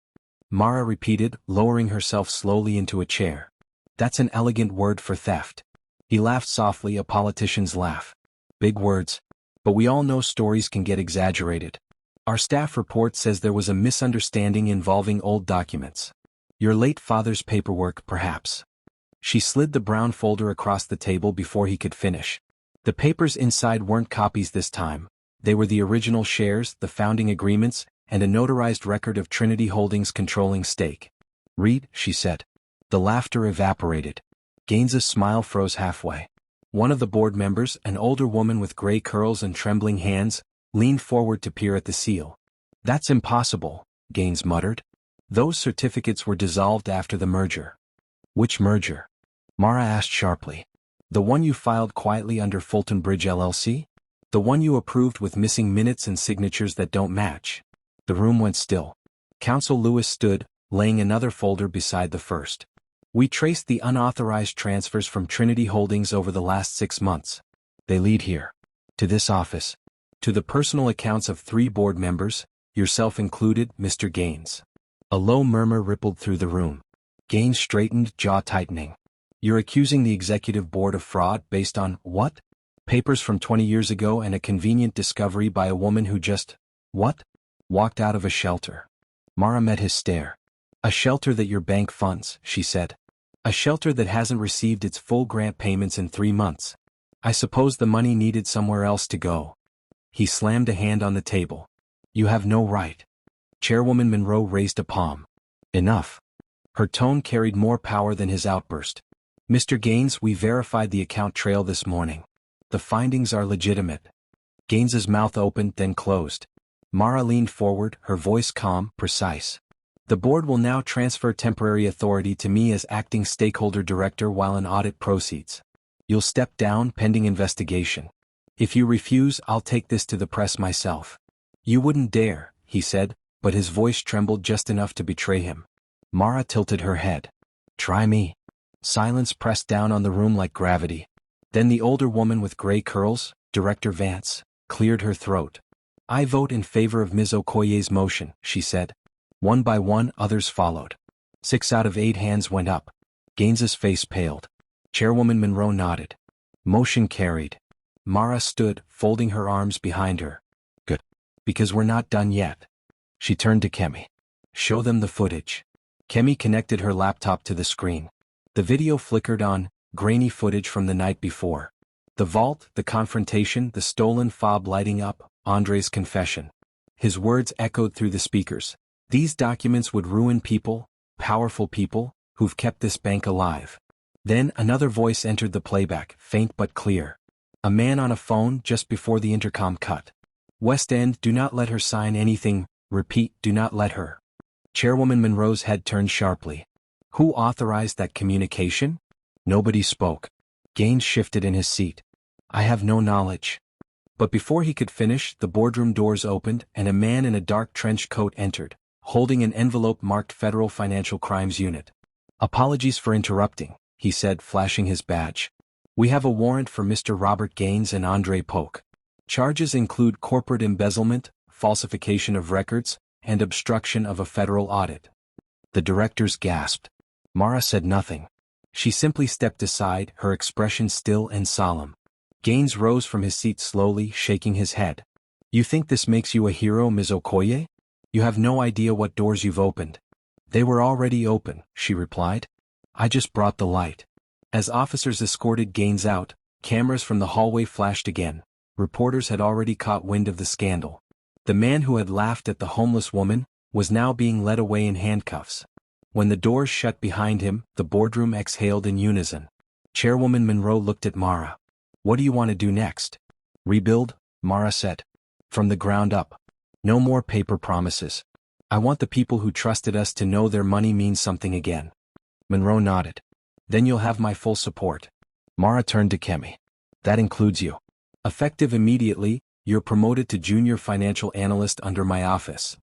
Mara repeated, lowering herself slowly into a chair. That's an elegant word for theft. He laughed softly, a politician's laugh. Big words. But we all know stories can get exaggerated. Our staff report says there was a misunderstanding involving old documents. Your late father's paperwork, perhaps. She slid the brown folder across the table before he could finish. The papers inside weren't copies this time. They were the original shares, the founding agreements, and a notarized record of Trinity Holdings' controlling stake. Read, she said. The laughter evaporated. Gaines's smile froze halfway. One of the board members, an older woman with gray curls and trembling hands, leaned forward to peer at the seal. That's impossible, Gaines muttered. Those certificates were dissolved after the merger. Which merger? Mara asked sharply. The one you filed quietly under Fulton Bridge LLC? The one you approved with missing minutes and signatures that don't match? The room went still. Counsel Lewis stood, laying another folder beside the first. We traced the unauthorized transfers from Trinity Holdings over the last 6 months. They lead here. To this office. To the personal accounts of 3 board members, yourself included, Mr. Gaines. A low murmur rippled through the room. Gaines straightened, jaw tightening. You're accusing the executive board of fraud based on what? Papers from 20 years ago and a convenient discovery by a woman who just, what? Walked out of a shelter. Mara met his stare. A shelter that your bank funds, she said. A shelter that hasn't received its full grant payments in 3 months. I suppose the money needed somewhere else to go. He slammed a hand on the table. You have no right. Chairwoman Monroe raised a palm. Enough. Her tone carried more power than his outburst. Mr. Gaines, we verified the account trail this morning. The findings are legitimate. Gaines's mouth opened, then closed. Mara leaned forward, her voice calm, precise. The board will now transfer temporary authority to me as acting stakeholder director while an audit proceeds. You'll step down pending investigation. If you refuse, I'll take this to the press myself. You wouldn't dare, he said, but his voice trembled just enough to betray him. Mara tilted her head. Try me. Silence pressed down on the room like gravity. Then the older woman with gray curls, Director Vance, cleared her throat. I vote in favor of Ms. Okoye's motion, she said. One by one, others followed. 6 out of 8 hands went up. Gaines's face paled. Chairwoman Monroe nodded. Motion carried. Mara stood, folding her arms behind her. Good. Because we're not done yet. She turned to Kemi. Show them the footage. Kemi connected her laptop to the screen. The video flickered on, grainy footage from the night before. The vault, the confrontation, the stolen fob lighting up, Andre's confession. His words echoed through the speakers. These documents would ruin people, powerful people, who've kept this bank alive. Then another voice entered the playback, faint but clear. A man on a phone just before the intercom cut. West End, do not let her sign anything, repeat, do not let her. Chairwoman Monroe's head turned sharply. Who authorized that communication? Nobody spoke. Gaines shifted in his seat. I have no knowledge. But before he could finish, the boardroom doors opened and a man in a dark trench coat entered, holding an envelope marked Federal Financial Crimes Unit. Apologies for interrupting, he said, flashing his badge. We have a warrant for Mr. Robert Gaines and Andre Polk. Charges include corporate embezzlement, falsification of records, and obstruction of a federal audit. The directors gasped. Mara said nothing. She simply stepped aside, her expression still and solemn. Gaines rose from his seat slowly, shaking his head. You think this makes you a hero, Ms. Okoye? You have no idea what doors you've opened. They were already open, she replied. I just brought the light. As officers escorted Gaines out, cameras from the hallway flashed again. Reporters had already caught wind of the scandal. The man who had laughed at the homeless woman was now being led away in handcuffs. When the doors shut behind him, the boardroom exhaled in unison. Chairwoman Monroe looked at Mara. What do you want to do next? Rebuild, Mara said. From the ground up. No more paper promises. I want the people who trusted us to know their money means something again. Monroe nodded. Then you'll have my full support. Mara turned to Kemi. That includes you. Effective immediately, you're promoted to junior financial analyst under my office.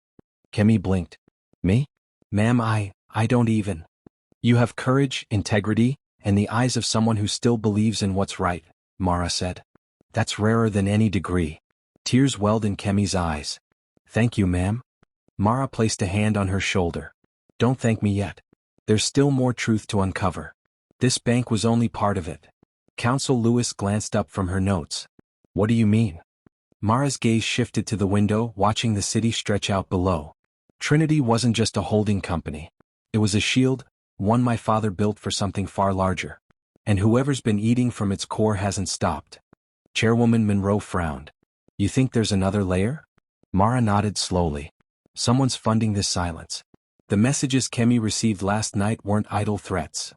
Kemi blinked. Me? Ma'am, I don't even. You have courage, integrity, and the eyes of someone who still believes in what's right, Mara said. That's rarer than any degree. Tears welled in Kemi's eyes. Thank you, ma'am. Mara placed a hand on her shoulder. Don't thank me yet. There's still more truth to uncover. This bank was only part of it. Counsel Lewis glanced up from her notes. What do you mean? Mara's gaze shifted to the window, watching the city stretch out below. Trinity wasn't just a holding company. It was a shield, one my father built for something far larger. And whoever's been eating from its core hasn't stopped. Chairwoman Monroe frowned. You think there's another layer? Mara nodded slowly. Someone's funding this silence. The messages Kemi received last night weren't idle threats.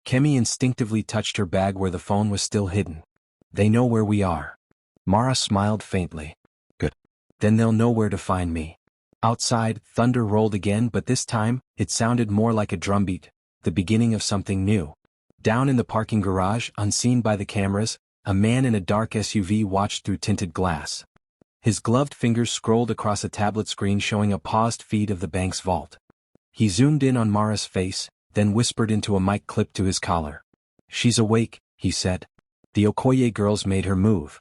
Kemi instinctively touched her bag where the phone was still hidden. They know where we are. Mara smiled faintly. Good. Then they'll know where to find me. Outside, thunder rolled again, but this time, it sounded more like a drumbeat, the beginning of something new. Down in the parking garage, unseen by the cameras, a man in a dark SUV watched through tinted glass. His gloved fingers scrolled across a tablet screen showing a paused feed of the bank's vault. He zoomed in on Mara's face, then whispered into a mic clipped to his collar. She's awake, he said. The Okoye girls made her move.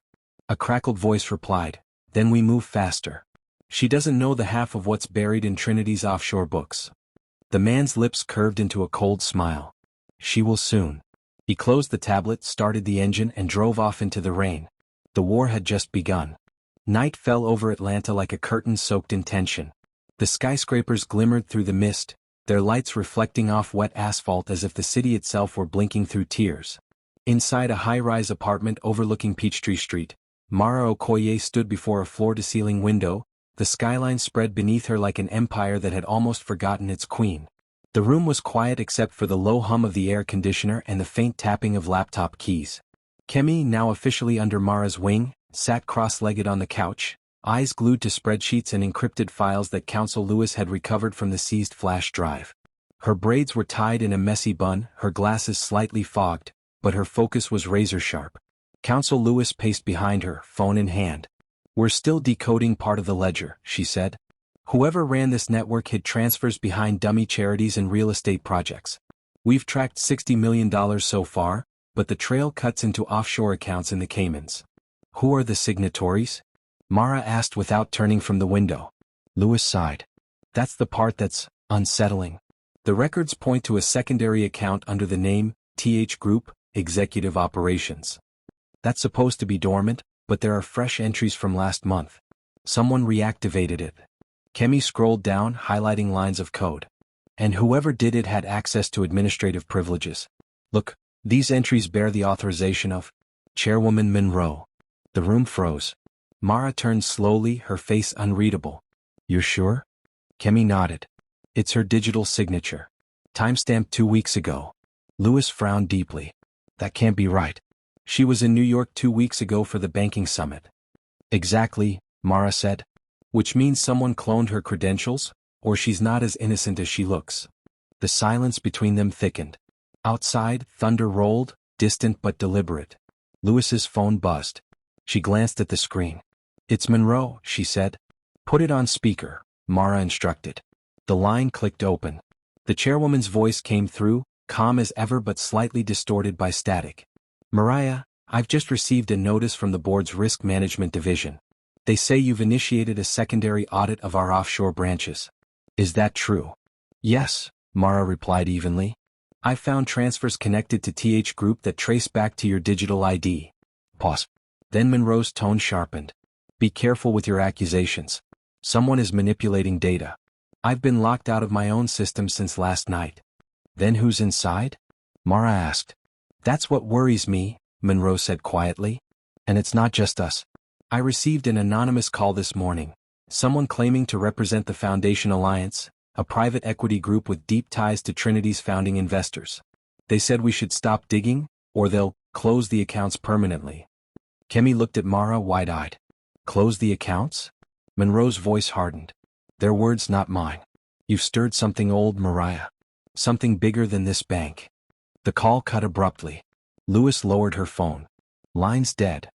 A crackled voice replied, then we move faster. She doesn't know the half of what's buried in Trinity's offshore books. The man's lips curved into a cold smile. She will soon. He closed the tablet, started the engine, and drove off into the rain. The war had just begun. Night fell over Atlanta like a curtain soaked in tension. The skyscrapers glimmered through the mist, their lights reflecting off wet asphalt as if the city itself were blinking through tears. Inside a high-rise apartment overlooking Peachtree Street, Mara Okoye stood before a floor-to-ceiling window, the skyline spread beneath her like an empire that had almost forgotten its queen. The room was quiet except for the low hum of the air conditioner and the faint tapping of laptop keys. Kemi, now officially under Mara's wing, sat cross-legged on the couch, eyes glued to spreadsheets and encrypted files that Counsel Lewis had recovered from the seized flash drive. Her braids were tied in a messy bun, her glasses slightly fogged, but her focus was razor-sharp. Counsel Lewis paced behind her, phone in hand. We're still decoding part of the ledger, she said. Whoever ran this network hid transfers behind dummy charities and real estate projects. We've tracked $60 million so far, but the trail cuts into offshore accounts in the Caymans. Who are the signatories? Mara asked without turning from the window. Lewis sighed. That's the part that's unsettling. The records point to a secondary account under the name TH Group, Executive Operations. That's supposed to be dormant, but there are fresh entries from last month. Someone reactivated it. Kemi scrolled down, highlighting lines of code. And whoever did it had access to administrative privileges. Look, these entries bear the authorization of Chairwoman Monroe. The room froze. Mara turned slowly, her face unreadable. You're sure? Kemi nodded. It's her digital signature. Timestamped 2 weeks ago. Lewis frowned deeply. That can't be right. She was in New York 2 weeks ago for the banking summit. Exactly, Mara said. Which means someone cloned her credentials, or she's not as innocent as she looks. The silence between them thickened. Outside, thunder rolled, distant but deliberate. Lewis's phone buzzed. She glanced at the screen. It's Monroe, she said. Put it on speaker, Mara instructed. The line clicked open. The chairwoman's voice came through, calm as ever but slightly distorted by static. Mariah, I've just received a notice from the board's risk management division. They say you've initiated a secondary audit of our offshore branches. Is that true? Yes, Mara replied evenly. I found transfers connected to TH Group that trace back to your digital ID. Pause. Then Monroe's tone sharpened. Be careful with your accusations. Someone is manipulating data. I've been locked out of my own system since last night. Then who's inside? Mara asked. That's what worries me, Monroe said quietly. And it's not just us. I received an anonymous call this morning. Someone claiming to represent the Foundation Alliance, a private equity group with deep ties to Trinity's founding investors. They said we should stop digging, or they'll close the accounts permanently. Kemi looked at Mara wide-eyed. Close the accounts? Monroe's voice hardened. Their words, not mine. You've stirred something old, Mariah. Something bigger than this bank. The call cut abruptly. Lewis lowered her phone. Line's dead.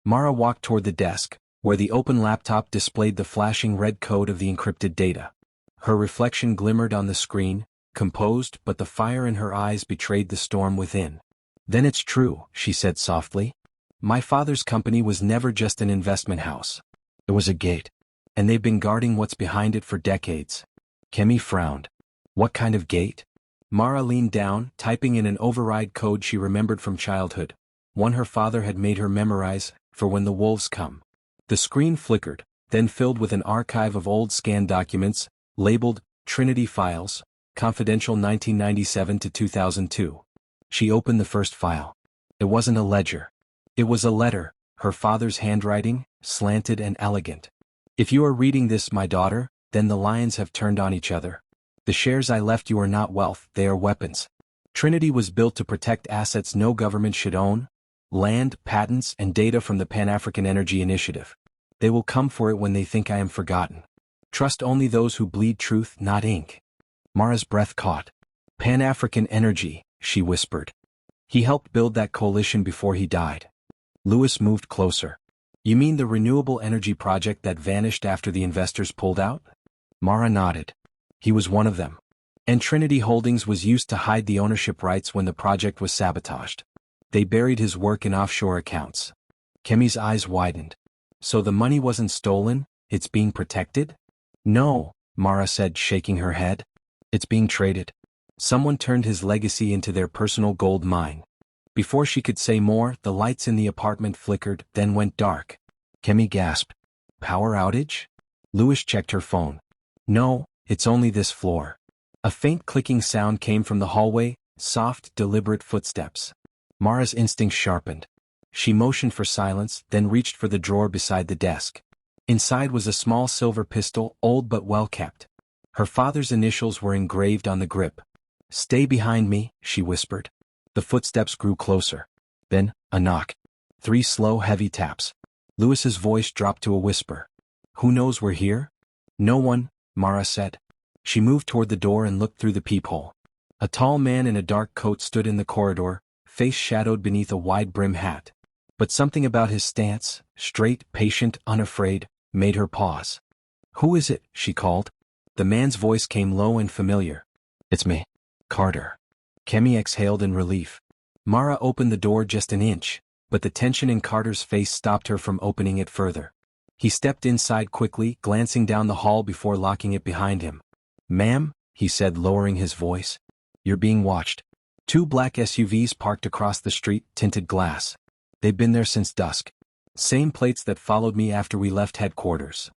Mara walked toward the desk, where the open laptop displayed the flashing red code of the encrypted data. Her reflection glimmered on the screen, composed, but the fire in her eyes betrayed the storm within. Then it's true, she said softly. My father's company was never just an investment house. It was a gate. And they've been guarding what's behind it for decades. Kemi frowned. What kind of gate? Mara leaned down, typing in an override code she remembered from childhood. One her father had made her memorize, for when the wolves come. The screen flickered, then filled with an archive of old scanned documents, labeled Trinity Files, Confidential 1997 to 2002. She opened the first file. It wasn't a ledger. It was a letter, her father's handwriting, slanted and elegant. If you are reading this, my daughter, then the lions have turned on each other. The shares I left you are not wealth, they are weapons. Trinity was built to protect assets no government should own, land, patents, and data from the Pan-African Energy Initiative. They will come for it when they think I am forgotten. Trust only those who bleed truth, not ink. Mara's breath caught. Pan-African Energy, she whispered. He helped build that coalition before he died. Lewis moved closer. You mean the renewable energy project that vanished after the investors pulled out? Mara nodded. He was one of them. And Trinity Holdings was used to hide the ownership rights when the project was sabotaged. They buried his work in offshore accounts. Kemi's eyes widened. So the money wasn't stolen, it's being protected? No, Mara said, shaking her head. It's being traded. Someone turned his legacy into their personal gold mine. Before she could say more, the lights in the apartment flickered, then went dark. Kemi gasped. Power outage? Lewis checked her phone. No, it's only this floor. A faint clicking sound came from the hallway, soft, deliberate footsteps. Mara's instincts sharpened. She motioned for silence, then reached for the drawer beside the desk. Inside was a small silver pistol, old but well kept. Her father's initials were engraved on the grip. Stay behind me, she whispered. The footsteps grew closer. Then, a knock. 3 slow, heavy taps. Lewis's voice dropped to a whisper. Who knows we're here? No one, Mara said. She moved toward the door and looked through the peephole. A tall man in a dark coat stood in the corridor, face shadowed beneath a wide-brim hat. But something about his stance, straight, patient, unafraid, made her pause. Who is it? She called. The man's voice came low and familiar. It's me, Carter. Kemi exhaled in relief. Mara opened the door just an inch, but the tension in Carter's face stopped her from opening it further. He stepped inside quickly, glancing down the hall before locking it behind him. "Ma'am," he said, lowering his voice. "You're being watched." Two black SUVs parked across the street, tinted glass. "They've been there since dusk. Same plates that followed me after we left headquarters."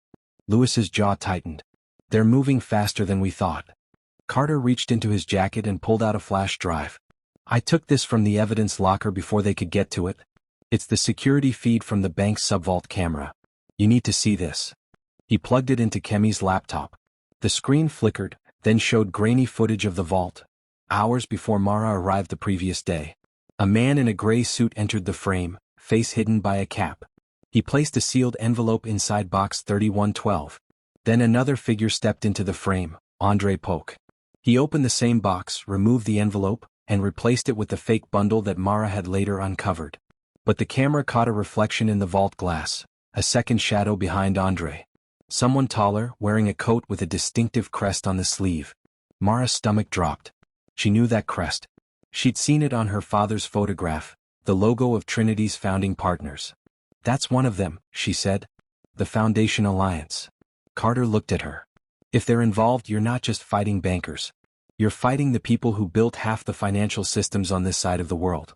Lewis's jaw tightened. "They're moving faster than we thought." Carter reached into his jacket and pulled out a flash drive. "I took this from the evidence locker before they could get to it. It's the security feed from the bank's subvault camera. You need to see this." He plugged it into Kemi's laptop. The screen flickered, then showed grainy footage of the vault. Hours before Mara arrived the previous day. A man in a gray suit entered the frame, face hidden by a cap. He placed a sealed envelope inside box 3112. Then another figure stepped into the frame, Andre Polk. He opened the same box, removed the envelope, and replaced it with the fake bundle that Mara had later uncovered. But the camera caught a reflection in the vault glass, a second shadow behind Andre. Someone taller, wearing a coat with a distinctive crest on the sleeve. Mara's stomach dropped. She knew that crest. She'd seen it on her father's photograph, the logo of Trinity's founding partners. "That's one of them," she said. "The Foundation Alliance." Carter looked at her. "If they're involved, you're not just fighting bankers. You're fighting the people who built half the financial systems on this side of the world."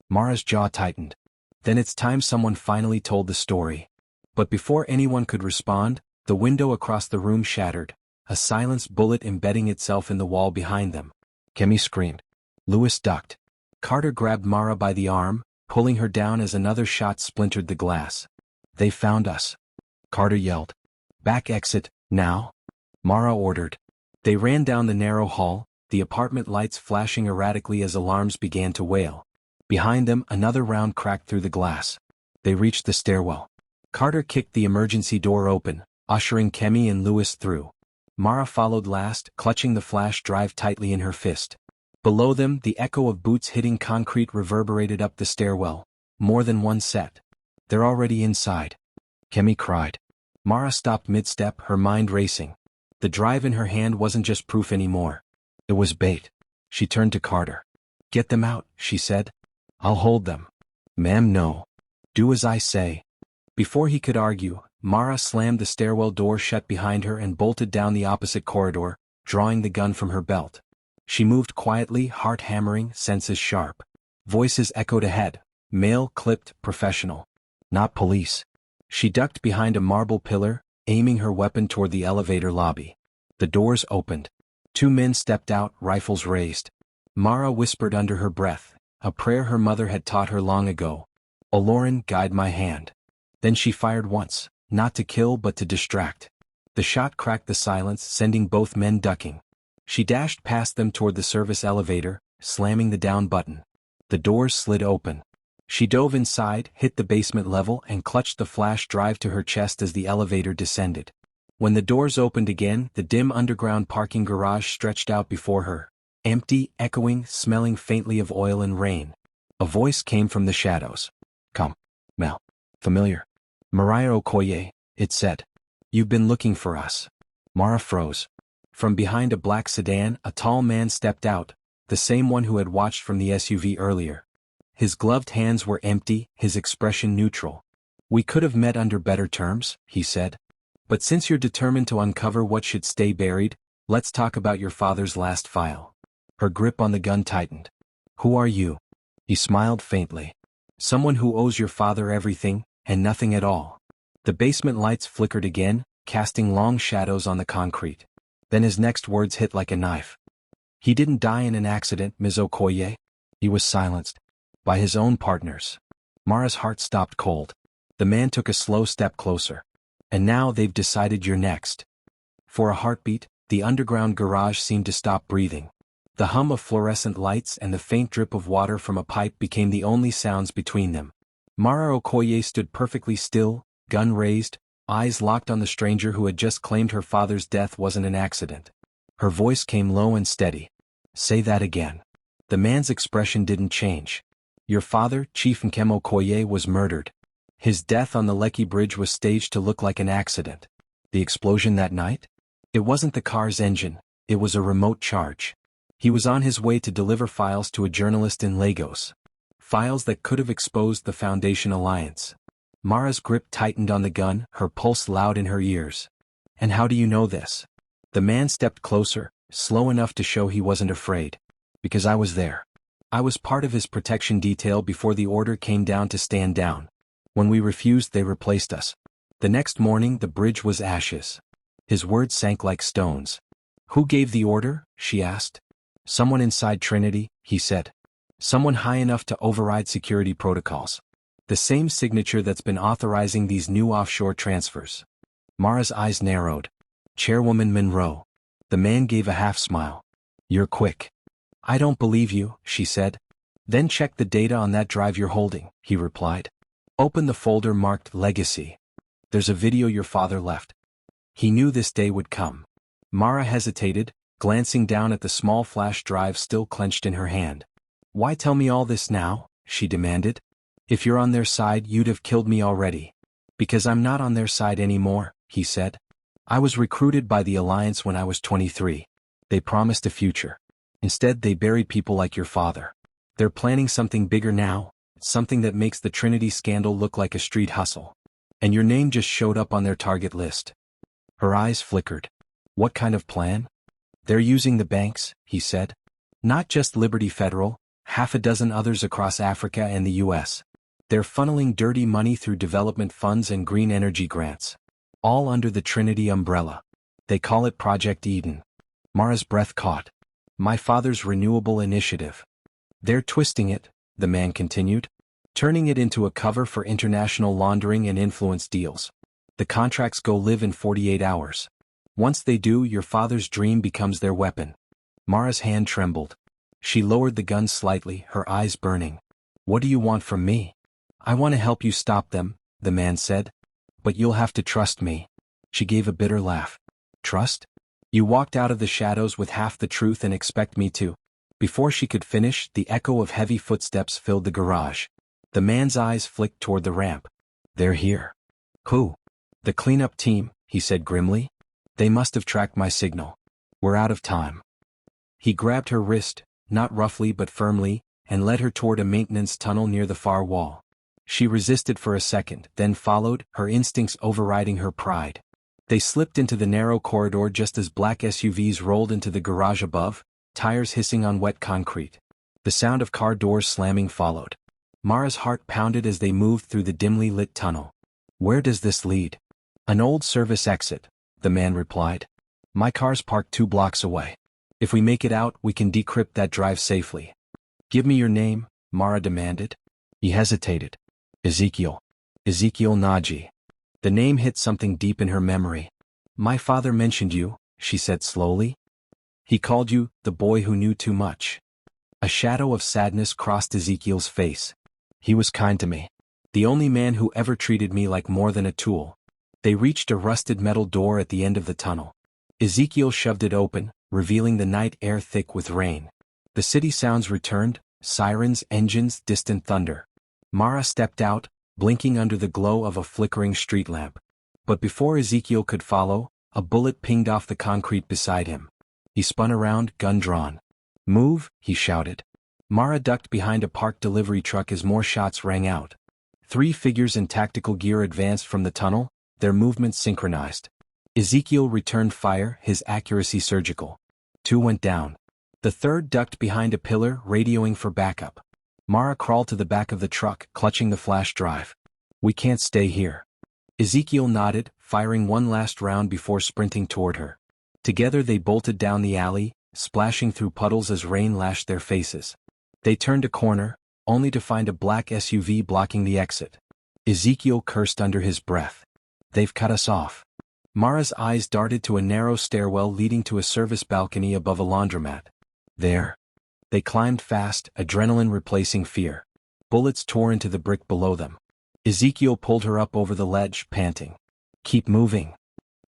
Mara's jaw tightened. Then it's time someone finally told the story. But before anyone could respond, the window across the room shattered, a silenced bullet embedding itself in the wall behind them. Kemi screamed. Lewis ducked. Carter grabbed Mara by the arm, pulling her down as another shot splintered the glass. "They found us," Carter yelled. "Back exit, now," Mara ordered. They ran down the narrow hall, the apartment lights flashing erratically as alarms began to wail. Behind them, another round cracked through the glass. They reached the stairwell. Carter kicked the emergency door open, ushering Kemi and Lewis through. Mara followed last, clutching the flash drive tightly in her fist. Below them, the echo of boots hitting concrete reverberated up the stairwell. More than one set. "They're already inside," Kemi cried. Mara stopped mid-step, her mind racing. The drive in her hand wasn't just proof anymore. It was bait. She turned to Carter. "Get them out," she said. "I'll hold them." "Ma'am, no. Do as I say." Before he could argue, Mara slammed the stairwell door shut behind her and bolted down the opposite corridor, drawing the gun from her belt. She moved quietly, heart hammering, senses sharp. Voices echoed ahead. Male, clipped, professional. Not police. She ducked behind a marble pillar, aiming her weapon toward the elevator lobby. The doors opened. Two men stepped out, rifles raised. Mara whispered under her breath, a prayer her mother had taught her long ago. "Oloran, guide my hand." Then she fired once, not to kill but to distract. The shot cracked the silence, sending both men ducking. She dashed past them toward the service elevator, slamming the down button. The doors slid open. She dove inside, hit the basement level, and clutched the flash drive to her chest as the elevator descended. When the doors opened again, the dim underground parking garage stretched out before her. Empty, echoing, smelling faintly of oil and rain. A voice came from the shadows. "Come, Mel." Familiar. "Mariah Okoye," it said. "You've been looking for us." Mara froze. From behind a black sedan, a tall man stepped out, the same one who had watched from the SUV earlier. His gloved hands were empty, his expression neutral. "We could have met under better terms," he said. "But since you're determined to uncover what should stay buried, let's talk about your father's last file." Her grip on the gun tightened. "Who are you?" He smiled faintly. "Someone who owes your father everything, and nothing at all." The basement lights flickered again, casting long shadows on the concrete. Then his next words hit like a knife. "He didn't die in an accident, Ms. Okoye." He was silenced. "By his own partners." Mara's heart stopped cold. The man took a slow step closer. "And now they've decided you're next." For a heartbeat, the underground garage seemed to stop breathing. The hum of fluorescent lights and the faint drip of water from a pipe became the only sounds between them. Mara Okoye stood perfectly still, gun raised, eyes locked on the stranger who had just claimed her father's death wasn't an accident. Her voice came low and steady. "Say that again." The man's expression didn't change. "Your father, Chief Nkem Okoye, was murdered. His death on the Lekki Bridge was staged to look like an accident." The explosion that night? It wasn't the car's engine, it was a remote charge. He was on his way to deliver files to a journalist in Lagos. Files that could have exposed the Foundation Alliance. Mara's grip tightened on the gun, her pulse loud in her ears. And how do you know this? The man stepped closer, slow enough to show he wasn't afraid. Because I was there. I was part of his protection detail before the order came down to stand down. When we refused, they replaced us. The next morning, the bridge was ashes. His words sank like stones. Who gave the order? She asked. Someone inside Trinity, he said. Someone high enough to override security protocols. The same signature that's been authorizing these new offshore transfers. Mara's eyes narrowed. Chairwoman Monroe. The man gave a half-smile. You're quick. I don't believe you, she said. Then check the data on that drive you're holding, he replied. Open the folder marked Legacy. There's a video your father left. He knew this day would come. Mara hesitated, glancing down at the small flash drive still clenched in her hand. Why tell me all this now? She demanded. If you're on their side, you'd have killed me already. Because I'm not on their side anymore, he said. I was recruited by the Alliance when I was 23. They promised a future. Instead, they buried people like your father. They're planning something bigger now, something that makes the Trinity scandal look like a street hustle. And your name just showed up on their target list. Her eyes flickered. What kind of plan? They're using the banks, he said. Not just Liberty Federal, half a dozen others across Africa and the US. They're funneling dirty money through development funds and green energy grants. All under the Trinity umbrella. They call it Project Eden. Mara's breath caught. My father's renewable initiative. They're twisting it, the man continued. Turning it into a cover for international laundering and influence deals. The contracts go live in 48 hours. Once they do, your father's dream becomes their weapon. Mara's hand trembled. She lowered the gun slightly, her eyes burning. What do you want from me? I want to help you stop them, the man said. But you'll have to trust me. She gave a bitter laugh. Trust? You walked out of the shadows with half the truth and expect me to. Before she could finish, the echo of heavy footsteps filled the garage. The man's eyes flicked toward the ramp. They're here. Who? The cleanup team, he said grimly. They must have tracked my signal. We're out of time. He grabbed her wrist, not roughly but firmly, and led her toward a maintenance tunnel near the far wall. She resisted for a second, then followed, her instincts overriding her pride. They slipped into the narrow corridor just as black SUVs rolled into the garage above, tires hissing on wet concrete. The sound of car doors slamming followed. Mara's heart pounded as they moved through the dimly lit tunnel. Where does this lead? An old service exit, the man replied. My car's parked 2 blocks away. If we make it out, we can decrypt that drive safely. Give me your name, Mara demanded. He hesitated. Ezekiel. Ezekiel Naji. The name hit something deep in her memory. My father mentioned you, she said slowly. He called you the boy who knew too much. A shadow of sadness crossed Ezekiel's face. He was kind to me. The only man who ever treated me like more than a tool. They reached a rusted metal door at the end of the tunnel. Ezekiel shoved it open, revealing the night air thick with rain. The city sounds returned, sirens, engines, distant thunder. Mara stepped out, blinking under the glow of a flickering street lamp. But before Ezekiel could follow, a bullet pinged off the concrete beside him. He spun around, gun drawn. Move, he shouted. Mara ducked behind a parked delivery truck as more shots rang out. 3 figures in tactical gear advanced from the tunnel, their movements synchronized. Ezekiel returned fire, his accuracy surgical. 2 went down. The third ducked behind a pillar, radioing for backup. Mara crawled to the back of the truck, clutching the flash drive. We can't stay here. Ezekiel nodded, firing one last round before sprinting toward her. Together they bolted down the alley, splashing through puddles as rain lashed their faces. They turned a corner, only to find a black SUV blocking the exit. Ezekiel cursed under his breath. They've cut us off. Mara's eyes darted to a narrow stairwell leading to a service balcony above a laundromat. There. They climbed fast, adrenaline replacing fear. Bullets tore into the brick below them. Ezekiel pulled her up over the ledge, panting. Keep moving.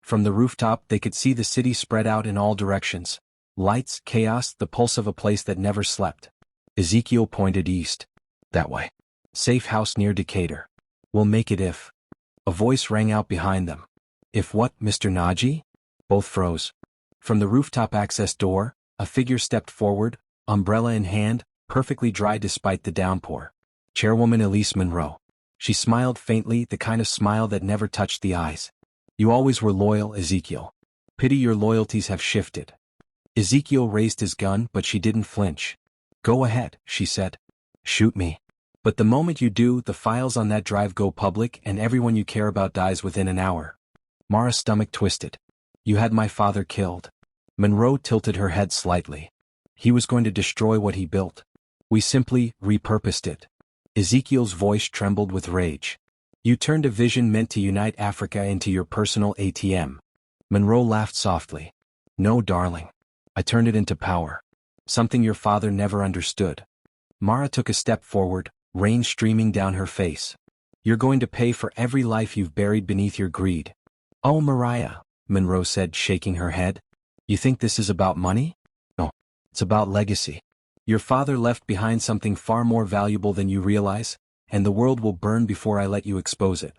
From the rooftop they could see the city spread out in all directions. Lights, chaos, the pulse of a place that never slept. Ezekiel pointed east. That way. Safe house near Decatur. We'll make it if. A voice rang out behind them. If what, Mr. Naji? Both froze. From the rooftop access door, a figure stepped forward, umbrella in hand, perfectly dry despite the downpour. Chairwoman Elise Monroe. She smiled faintly, the kind of smile that never touched the eyes. You always were loyal, Ezekiel. Pity your loyalties have shifted. Ezekiel raised his gun, but she didn't flinch. Go ahead, she said. Shoot me. But the moment you do, the files on that drive go public and everyone you care about dies within an hour. Mara's stomach twisted. You had my father killed. Monroe tilted her head slightly. He was going to destroy what he built. We simply repurposed it. Ezekiel's voice trembled with rage. You turned a vision meant to unite Africa into your personal ATM. Monroe laughed softly. No, darling. I turned it into power. Something your father never understood. Mara took a step forward, rain streaming down her face. You're going to pay for every life you've buried beneath your greed. Oh, Mariah, Monroe said, shaking her head. You think this is about money? No. It's about legacy. Your father left behind something far more valuable than you realize, and the world will burn before I let you expose it.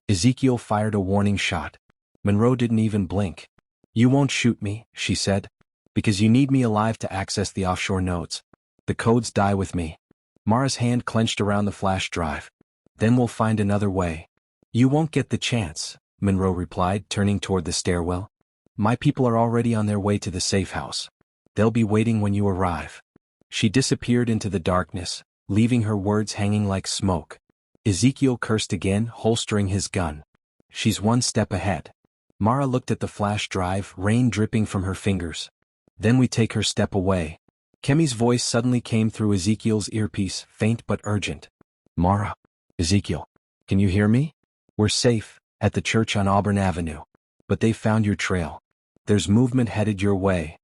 Ezekiel fired a warning shot. Monroe didn't even blink. You won't shoot me, she said, because you need me alive to access the offshore nodes. The codes die with me. Mara's hand clenched around the flash drive. Then we'll find another way. You won't get the chance, Monroe replied, turning toward the stairwell. My people are already on their way to the safe house. They'll be waiting when you arrive. She disappeared into the darkness, leaving her words hanging like smoke. Ezekiel cursed again, holstering his gun. She's one step ahead. Mara looked at the flash drive, rain dripping from her fingers. Then we take her step away. Kemi's voice suddenly came through Ezekiel's earpiece, faint but urgent. Mara. Ezekiel. Can you hear me? We're safe, at the church on Auburn Avenue. But they found your trail. There's movement headed your way.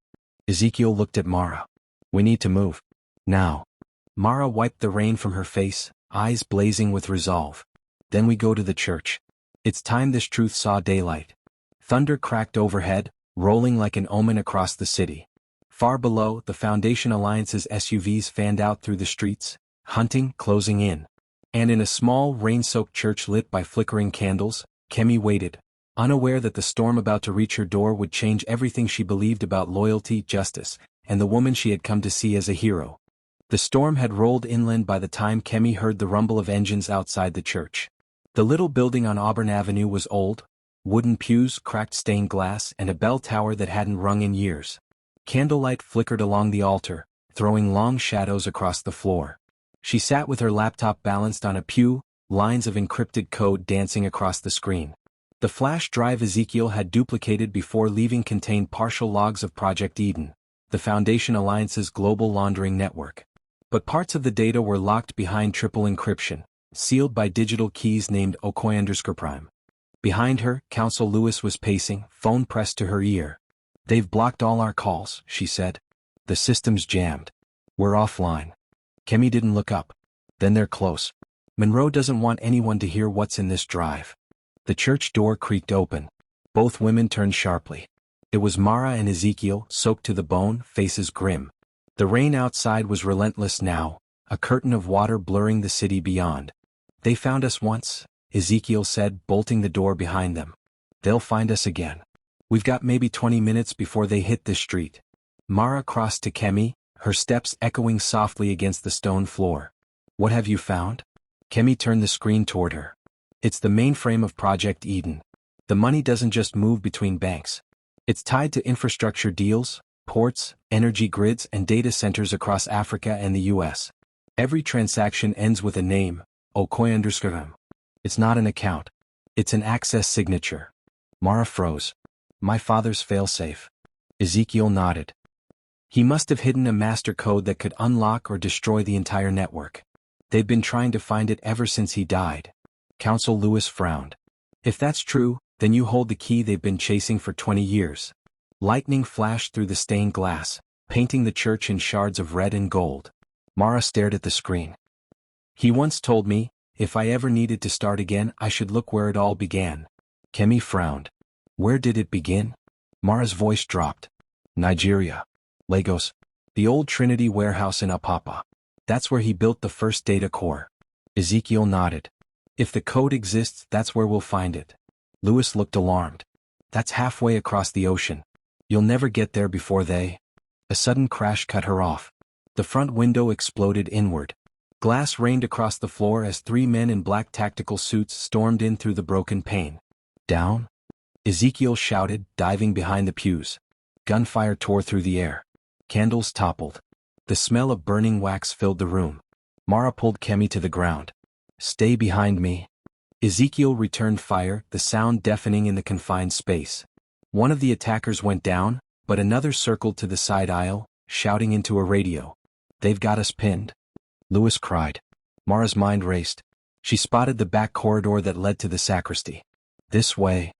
Ezekiel looked at Mara. We need to move. Now. Mara wiped the rain from her face, eyes blazing with resolve. Then we go to the church. It's time this truth saw daylight. Thunder cracked overhead, rolling like an omen across the city. Far below, the Foundation Alliance's SUVs fanned out through the streets, hunting, closing in. And in a small, rain-soaked church lit by flickering candles, Kemi waited, unaware that the storm about to reach her door would change everything she believed about loyalty, justice, and the woman she had come to see as a hero. The storm had rolled inland by the time Kemi heard the rumble of engines outside the church. The little building on Auburn Avenue was old, wooden pews, cracked stained glass, and a bell tower that hadn't rung in years. Candlelight flickered along the altar, throwing long shadows across the floor. She sat with her laptop balanced on a pew, lines of encrypted code dancing across the screen. The flash drive Ezekiel had duplicated before leaving contained partial logs of Project Eden, the Foundation Alliance's global laundering network. But parts of the data were locked behind triple encryption, sealed by digital keys named Okoy_Prime. Behind her, Counsel Lewis was pacing, phone pressed to her ear. They've blocked all our calls, she said. The system's jammed. We're offline. Kemi didn't look up. Then they're close. Monroe doesn't want anyone to hear what's in this drive. The church door creaked open. Both women turned sharply. It was Mara and Ezekiel, soaked to the bone, faces grim. The rain outside was relentless now, a curtain of water blurring the city beyond. They found us once, Ezekiel said, bolting the door behind them. They'll find us again. We've got maybe 20 minutes before they hit this street. Mara crossed to Kemi, her steps echoing softly against the stone floor. What have you found? Kemi turned the screen toward her. It's the mainframe of Project Eden. The money doesn't just move between banks. It's tied to infrastructure deals, ports, energy grids, and data centers across Africa and the US. Every transaction ends with a name, Okoy_. It's not an account. It's an access signature. Mara froze. My father's failsafe. Ezekiel nodded. He must have hidden a master code that could unlock or destroy the entire network. They've been trying to find it ever since he died. Counsel Lewis frowned. If that's true, then you hold the key they've been chasing for 20 years. Lightning flashed through the stained glass, painting the church in shards of red and gold. Mara stared at the screen. He once told me, if I ever needed to start again, I should look where it all began. Kemi frowned. Where did it begin? Mara's voice dropped. Nigeria. Lagos. The old Trinity warehouse in Apapa. That's where he built the first data core. Ezekiel nodded. If the code exists, that's where we'll find it. Lewis looked alarmed. That's halfway across the ocean. You'll never get there before they... A sudden crash cut her off. The front window exploded inward. Glass rained across the floor as three men in black tactical suits stormed in through the broken pane. Down? Ezekiel shouted, diving behind the pews. Gunfire tore through the air. Candles toppled. The smell of burning wax filled the room. Mara pulled Kemi to the ground. Stay behind me. Ezekiel returned fire, the sound deafening in the confined space. One of the attackers went down, but another circled to the side aisle, shouting into a radio. They've got us pinned. Lewis cried. Mara's mind raced. She spotted the back corridor that led to the sacristy. This way.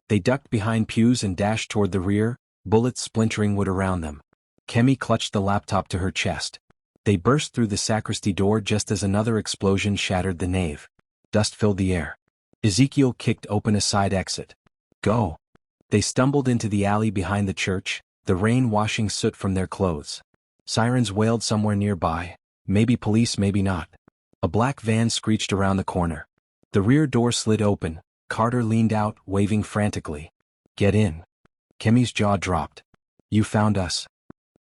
They ducked behind pews and dashed toward the rear, bullets splintering wood around them. Kemi clutched the laptop to her chest. They burst through the sacristy door just as another explosion shattered the nave. Dust filled the air. Ezekiel kicked open a side exit. Go. They stumbled into the alley behind the church, the rain washing soot from their clothes. Sirens wailed somewhere nearby, maybe police, maybe not. A black van screeched around the corner. The rear door slid open. Carter leaned out, waving frantically. Get in. Kemi's jaw dropped. You found us.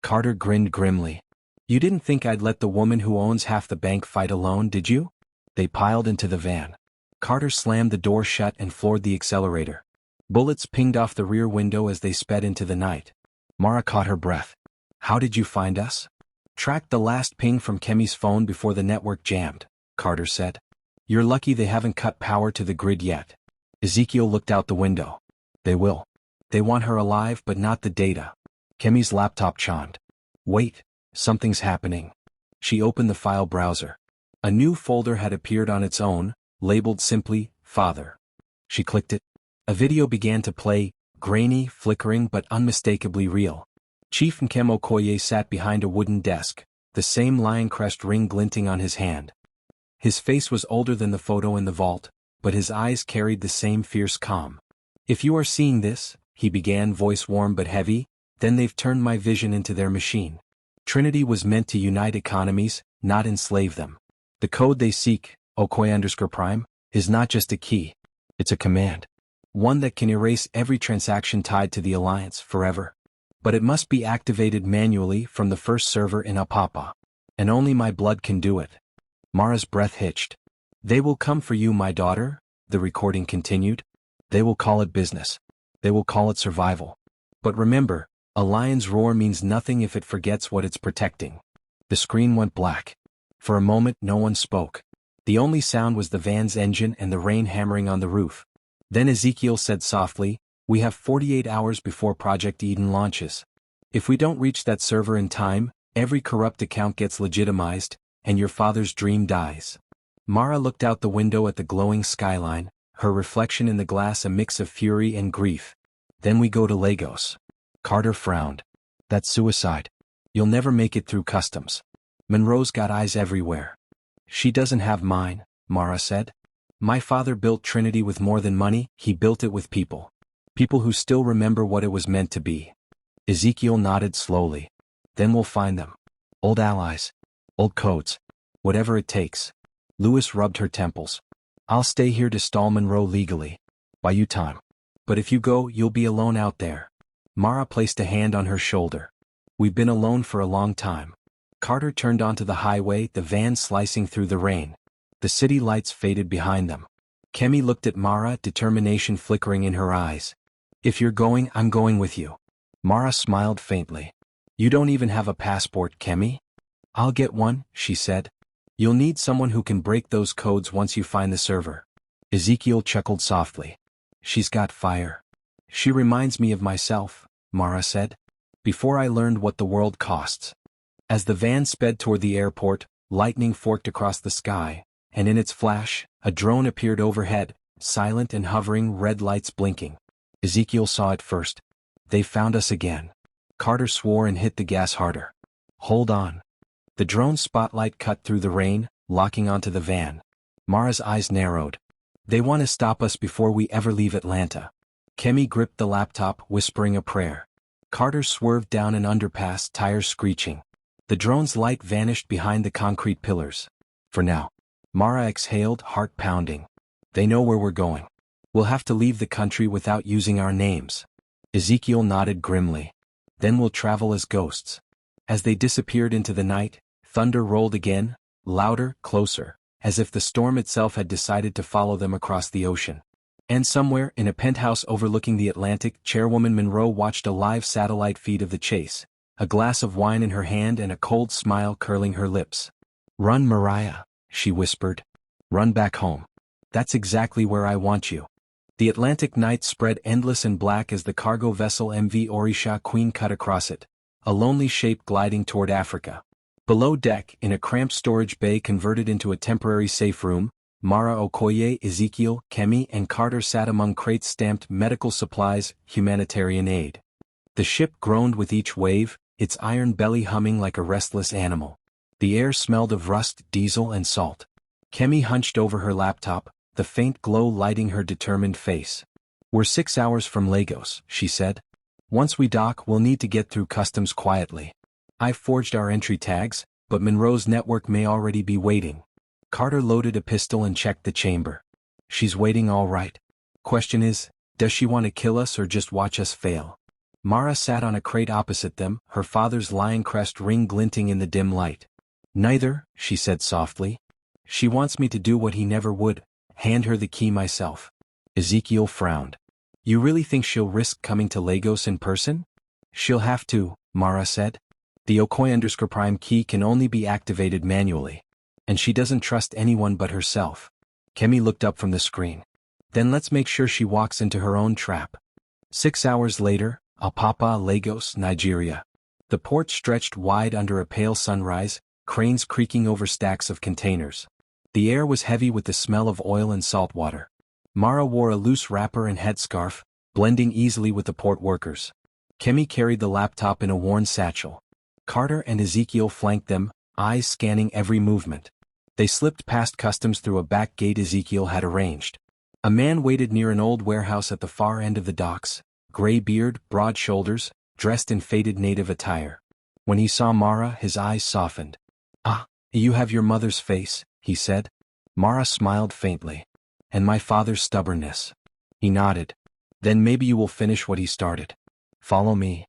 Carter grinned grimly. You didn't think I'd let the woman who owns half the bank fight alone, did you? They piled into the van. Carter slammed the door shut and floored the accelerator. Bullets pinged off the rear window as they sped into the night. Mara caught her breath. How did you find us? Tracked the last ping from Kemi's phone before the network jammed, Carter said. You're lucky they haven't cut power to the grid yet. Ezekiel looked out the window. They will. They want her alive but not the data. Kemi's laptop chimed. Wait, something's happening. She opened the file browser. A new folder had appeared on its own, labeled simply, Father. She clicked it. A video began to play, grainy, flickering but unmistakably real. Chief Nkem Okoye sat behind a wooden desk, the same lion crest ring glinting on his hand. His face was older than the photo in the vault, but his eyes carried the same fierce calm. If you are seeing this, he began, voice warm but heavy, then they've turned my vision into their machine. Trinity was meant to unite economies, not enslave them. The code they seek, Okoye_Prime, is not just a key. It's a command. One that can erase every transaction tied to the Alliance forever. But it must be activated manually from the first server in Apapa. And only my blood can do it. Mara's breath hitched. They will come for you, my daughter, the recording continued. They will call it business. They will call it survival. But remember, a lion's roar means nothing if it forgets what it's protecting. The screen went black. For a moment no one spoke. The only sound was the van's engine and the rain hammering on the roof. Then Ezekiel said softly, we have 48 hours before Project Eden launches. If we don't reach that server in time, every corrupt account gets legitimized, and your father's dream dies. Mara looked out the window at the glowing skyline, her reflection in the glass a mix of fury and grief. Then we go to Lagos. Carter frowned. That's suicide. You'll never make it through customs. Monroe's got eyes everywhere. She doesn't have mine, Mara said. My father built Trinity with more than money, he built it with people. People who still remember what it was meant to be. Ezekiel nodded slowly. Then we'll find them. Old allies. Old codes. Whatever it takes. Lewis rubbed her temples. I'll stay here to stall Monroe legally. Buy you time. But if you go, you'll be alone out there. Mara placed a hand on her shoulder. We've been alone for a long time. Carter turned onto the highway, the van slicing through the rain. The city lights faded behind them. Kemi looked at Mara, determination flickering in her eyes. If you're going, I'm going with you. Mara smiled faintly. You don't even have a passport, Kemi? I'll get one, she said. You'll need someone who can break those codes once you find the server. Ezekiel chuckled softly. She's got fire. She reminds me of myself, Mara said. Before I learned what the world costs. As the van sped toward the airport, lightning forked across the sky, and in its flash, a drone appeared overhead, silent and hovering, red lights blinking. Ezekiel saw it first. They found us again. Carter swore and hit the gas harder. Hold on. The drone's spotlight cut through the rain, locking onto the van. Mara's eyes narrowed. They want to stop us before we ever leave Atlanta. Kemi gripped the laptop, whispering a prayer. Carter swerved down an underpass, tires screeching. The drone's light vanished behind the concrete pillars. For now. Mara exhaled, heart pounding. They know where we're going. We'll have to leave the country without using our names. Ezekiel nodded grimly. Then we'll travel as ghosts. As they disappeared into the night, thunder rolled again, louder, closer, as if the storm itself had decided to follow them across the ocean. And somewhere, in a penthouse overlooking the Atlantic, Chairwoman Monroe watched a live satellite feed of the chase, a glass of wine in her hand and a cold smile curling her lips. "Run, Mariah," she whispered. "Run back home. That's exactly where I want you." The Atlantic night spread endless and black as the cargo vessel MV Orisha Queen cut across it, a lonely shape gliding toward Africa. Below deck, in a cramped storage bay converted into a temporary safe room, Mara Okoye, Ezekiel, Kemi, and Carter sat among crates stamped medical supplies, humanitarian aid. The ship groaned with each wave, its iron belly humming like a restless animal. The air smelled of rust, diesel, and salt. Kemi hunched over her laptop, the faint glow lighting her determined face. "We're 6 hours from Lagos," she said. "Once we dock, we'll need to get through customs quietly. I've forged our entry tags, but Monroe's network may already be waiting." Carter loaded a pistol and checked the chamber. "She's waiting all right. Question is, does she want to kill us or just watch us fail?" Mara sat on a crate opposite them, her father's lion crest ring glinting in the dim light. "Neither," she said softly. "She wants me to do what he never would, hand her the key myself." Ezekiel frowned. "You really think she'll risk coming to Lagos in person?" "She'll have to," Mara said. "The Okoye_Prime key can only be activated manually. And she doesn't trust anyone but herself." Kemi looked up from the screen. "Then let's make sure she walks into her own trap." 6 hours later, Apapa, Lagos, Nigeria. The port stretched wide under a pale sunrise, cranes creaking over stacks of containers. The air was heavy with the smell of oil and salt water. Mara wore a loose wrapper and headscarf, blending easily with the port workers. Kemi carried the laptop in a worn satchel. Carter and Ezekiel flanked them, eyes scanning every movement. They slipped past customs through a back gate Ezekiel had arranged. A man waited near an old warehouse at the far end of the docks, gray beard, broad shoulders, dressed in faded native attire. When he saw Mara, his eyes softened. "Ah, you have your mother's face," he said. Mara smiled faintly. "And my father's stubbornness." He nodded. "Then maybe you will finish what he started. Follow me."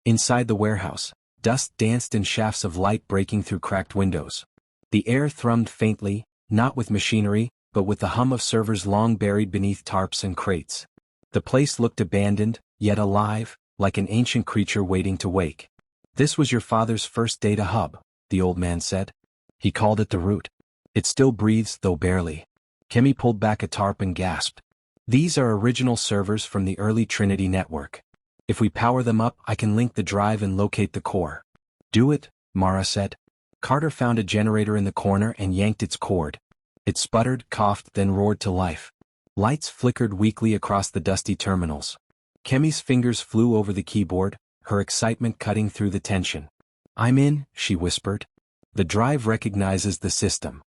Inside the warehouse, dust danced in shafts of light breaking through cracked windows. The air thrummed faintly, not with machinery, but with the hum of servers long buried beneath tarps and crates. The place looked abandoned, yet alive, like an ancient creature waiting to wake. "This was your father's first data hub," the old man said. "He called it the Root. It still breathes, though barely." Kemi pulled back a tarp and gasped. "These are original servers from the early Trinity network. If we power them up, I can link the drive and locate the core." "Do it," Mara said. Carter found a generator in the corner and yanked its cord. It sputtered, coughed, then roared to life. Lights flickered weakly across the dusty terminals. Kemi's fingers flew over the keyboard, her excitement cutting through the tension. "I'm in," she whispered. "The drive recognizes the system."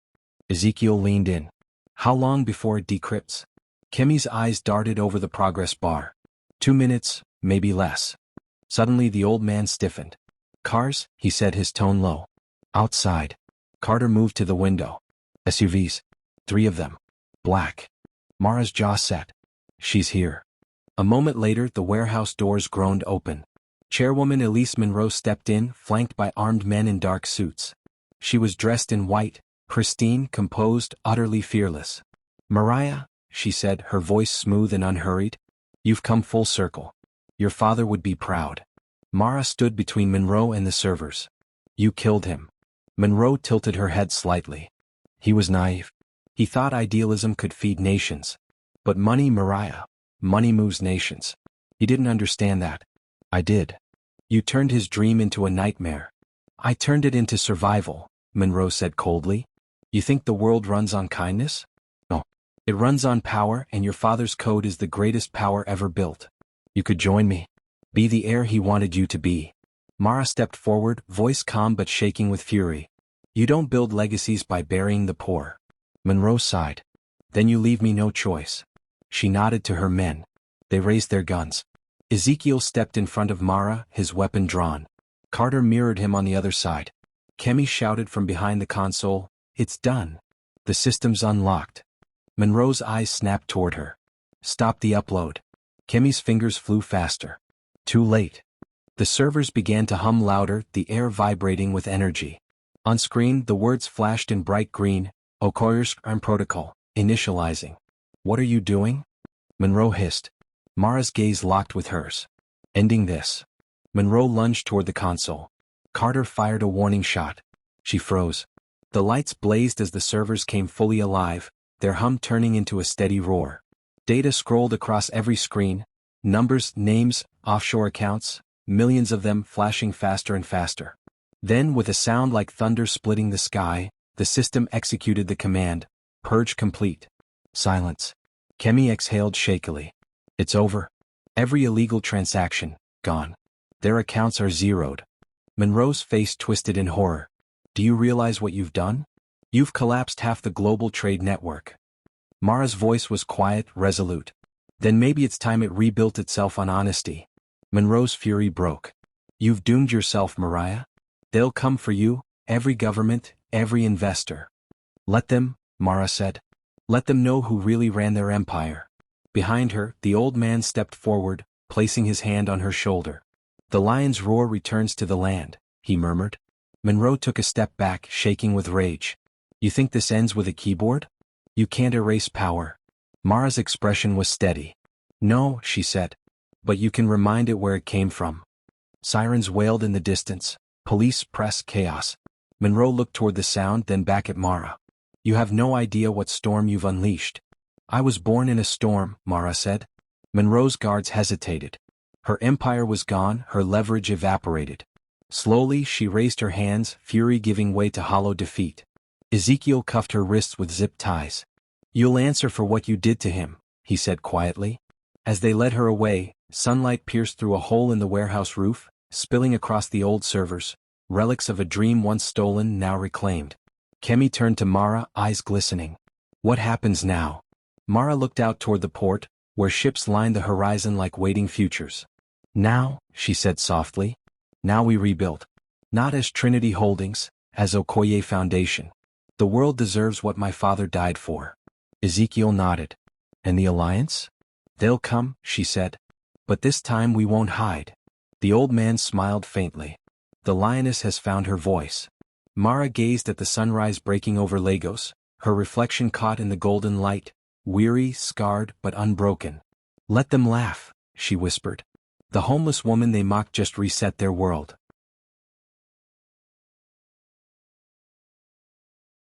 Ezekiel leaned in. "How long before it decrypts?" Kemi's eyes darted over the progress bar. 2 minutes, maybe less. Suddenly the old man stiffened. "Cars," he said, his tone low. "Outside." Carter moved to the window. "SUVs. 3 of them. Black." Mara's jaw set. "She's here." A moment later the warehouse doors groaned open. Chairwoman Elise Monroe stepped in, flanked by armed men in dark suits. She was dressed in white, pristine, composed, utterly fearless. "Mariah," she said, her voice smooth and unhurried, "you've come full circle. Your father would be proud." Mara stood between Monroe and the servers. "You killed him." Monroe tilted her head slightly. "He was naive. He thought idealism could feed nations. But money, Mariah, money moves nations. He didn't understand that. I did. You turned his dream into a nightmare." "I turned it into survival," Monroe said coldly. "You think the world runs on kindness? No. It runs on power, and your father's code is the greatest power ever built. You could join me. Be the heir he wanted you to be." Mara stepped forward, voice calm but shaking with fury. "You don't build legacies by burying the poor." Monroe sighed. "Then you leave me no choice." She nodded to her men. They raised their guns. Ezekiel stepped in front of Mara, his weapon drawn. Carter mirrored him on the other side. Kemi shouted from behind the console, "It's done. The system's unlocked." Monroe's eyes snapped toward her. "Stop the upload." Kemi's fingers flew faster. Too late. The servers began to hum louder, the air vibrating with energy. On screen, the words flashed in bright green, Okoyers and Protocol, initializing. What are you doing? Monroe hissed. Mara's gaze locked with hers. Ending this. Monroe lunged toward the console. Carter fired a warning shot. She froze. The lights blazed as the servers came fully alive, their hum turning into a steady roar. Data scrolled across every screen, numbers, names, offshore accounts, millions of them flashing faster and faster. Then, with a sound like thunder splitting the sky, the system executed the command, purge complete. Silence. Kemi exhaled shakily. It's over. Every illegal transaction, gone. Their accounts are zeroed. Monroe's face twisted in horror. Do you realize what you've done? You've collapsed half the global trade network. Mara's voice was quiet, resolute. Then maybe it's time it rebuilt itself on honesty. Monroe's fury broke. You've doomed yourself, Mariah. They'll come for you, every government, every investor. Let them, Mara said. Let them know who really ran their empire. Behind her, the old man stepped forward, placing his hand on her shoulder. The lion's roar returns to the land, he murmured. Monroe took a step back, shaking with rage. You think this ends with a keyboard? You can't erase power. Mara's expression was steady. No, she said. But you can remind it where it came from. Sirens wailed in the distance. Police, press, chaos. Monroe looked toward the sound, then back at Mara. You have no idea what storm you've unleashed. I was born in a storm, Mara said. Monroe's guards hesitated. Her empire was gone, her leverage evaporated. Slowly, she raised her hands, fury giving way to hollow defeat. Ezekiel cuffed her wrists with zip ties. You'll answer for what you did to him, he said quietly. As they led her away, sunlight pierced through a hole in the warehouse roof, spilling across the old servers, relics of a dream once stolen, now reclaimed. Kemi turned to Mara, eyes glistening. What happens now? Mara looked out toward the port, where ships lined the horizon like waiting futures. Now, she said softly. Now we rebuild. Not as Trinity Holdings, as Okoye Foundation. The world deserves what my father died for. Ezekiel nodded. And the Alliance? They'll come, she said. But this time we won't hide. The old man smiled faintly. The lioness has found her voice. Mara gazed at the sunrise breaking over Lagos, her reflection caught in the golden light, weary, scarred, but unbroken. Let them laugh, she whispered. The homeless woman they mocked just reset their world.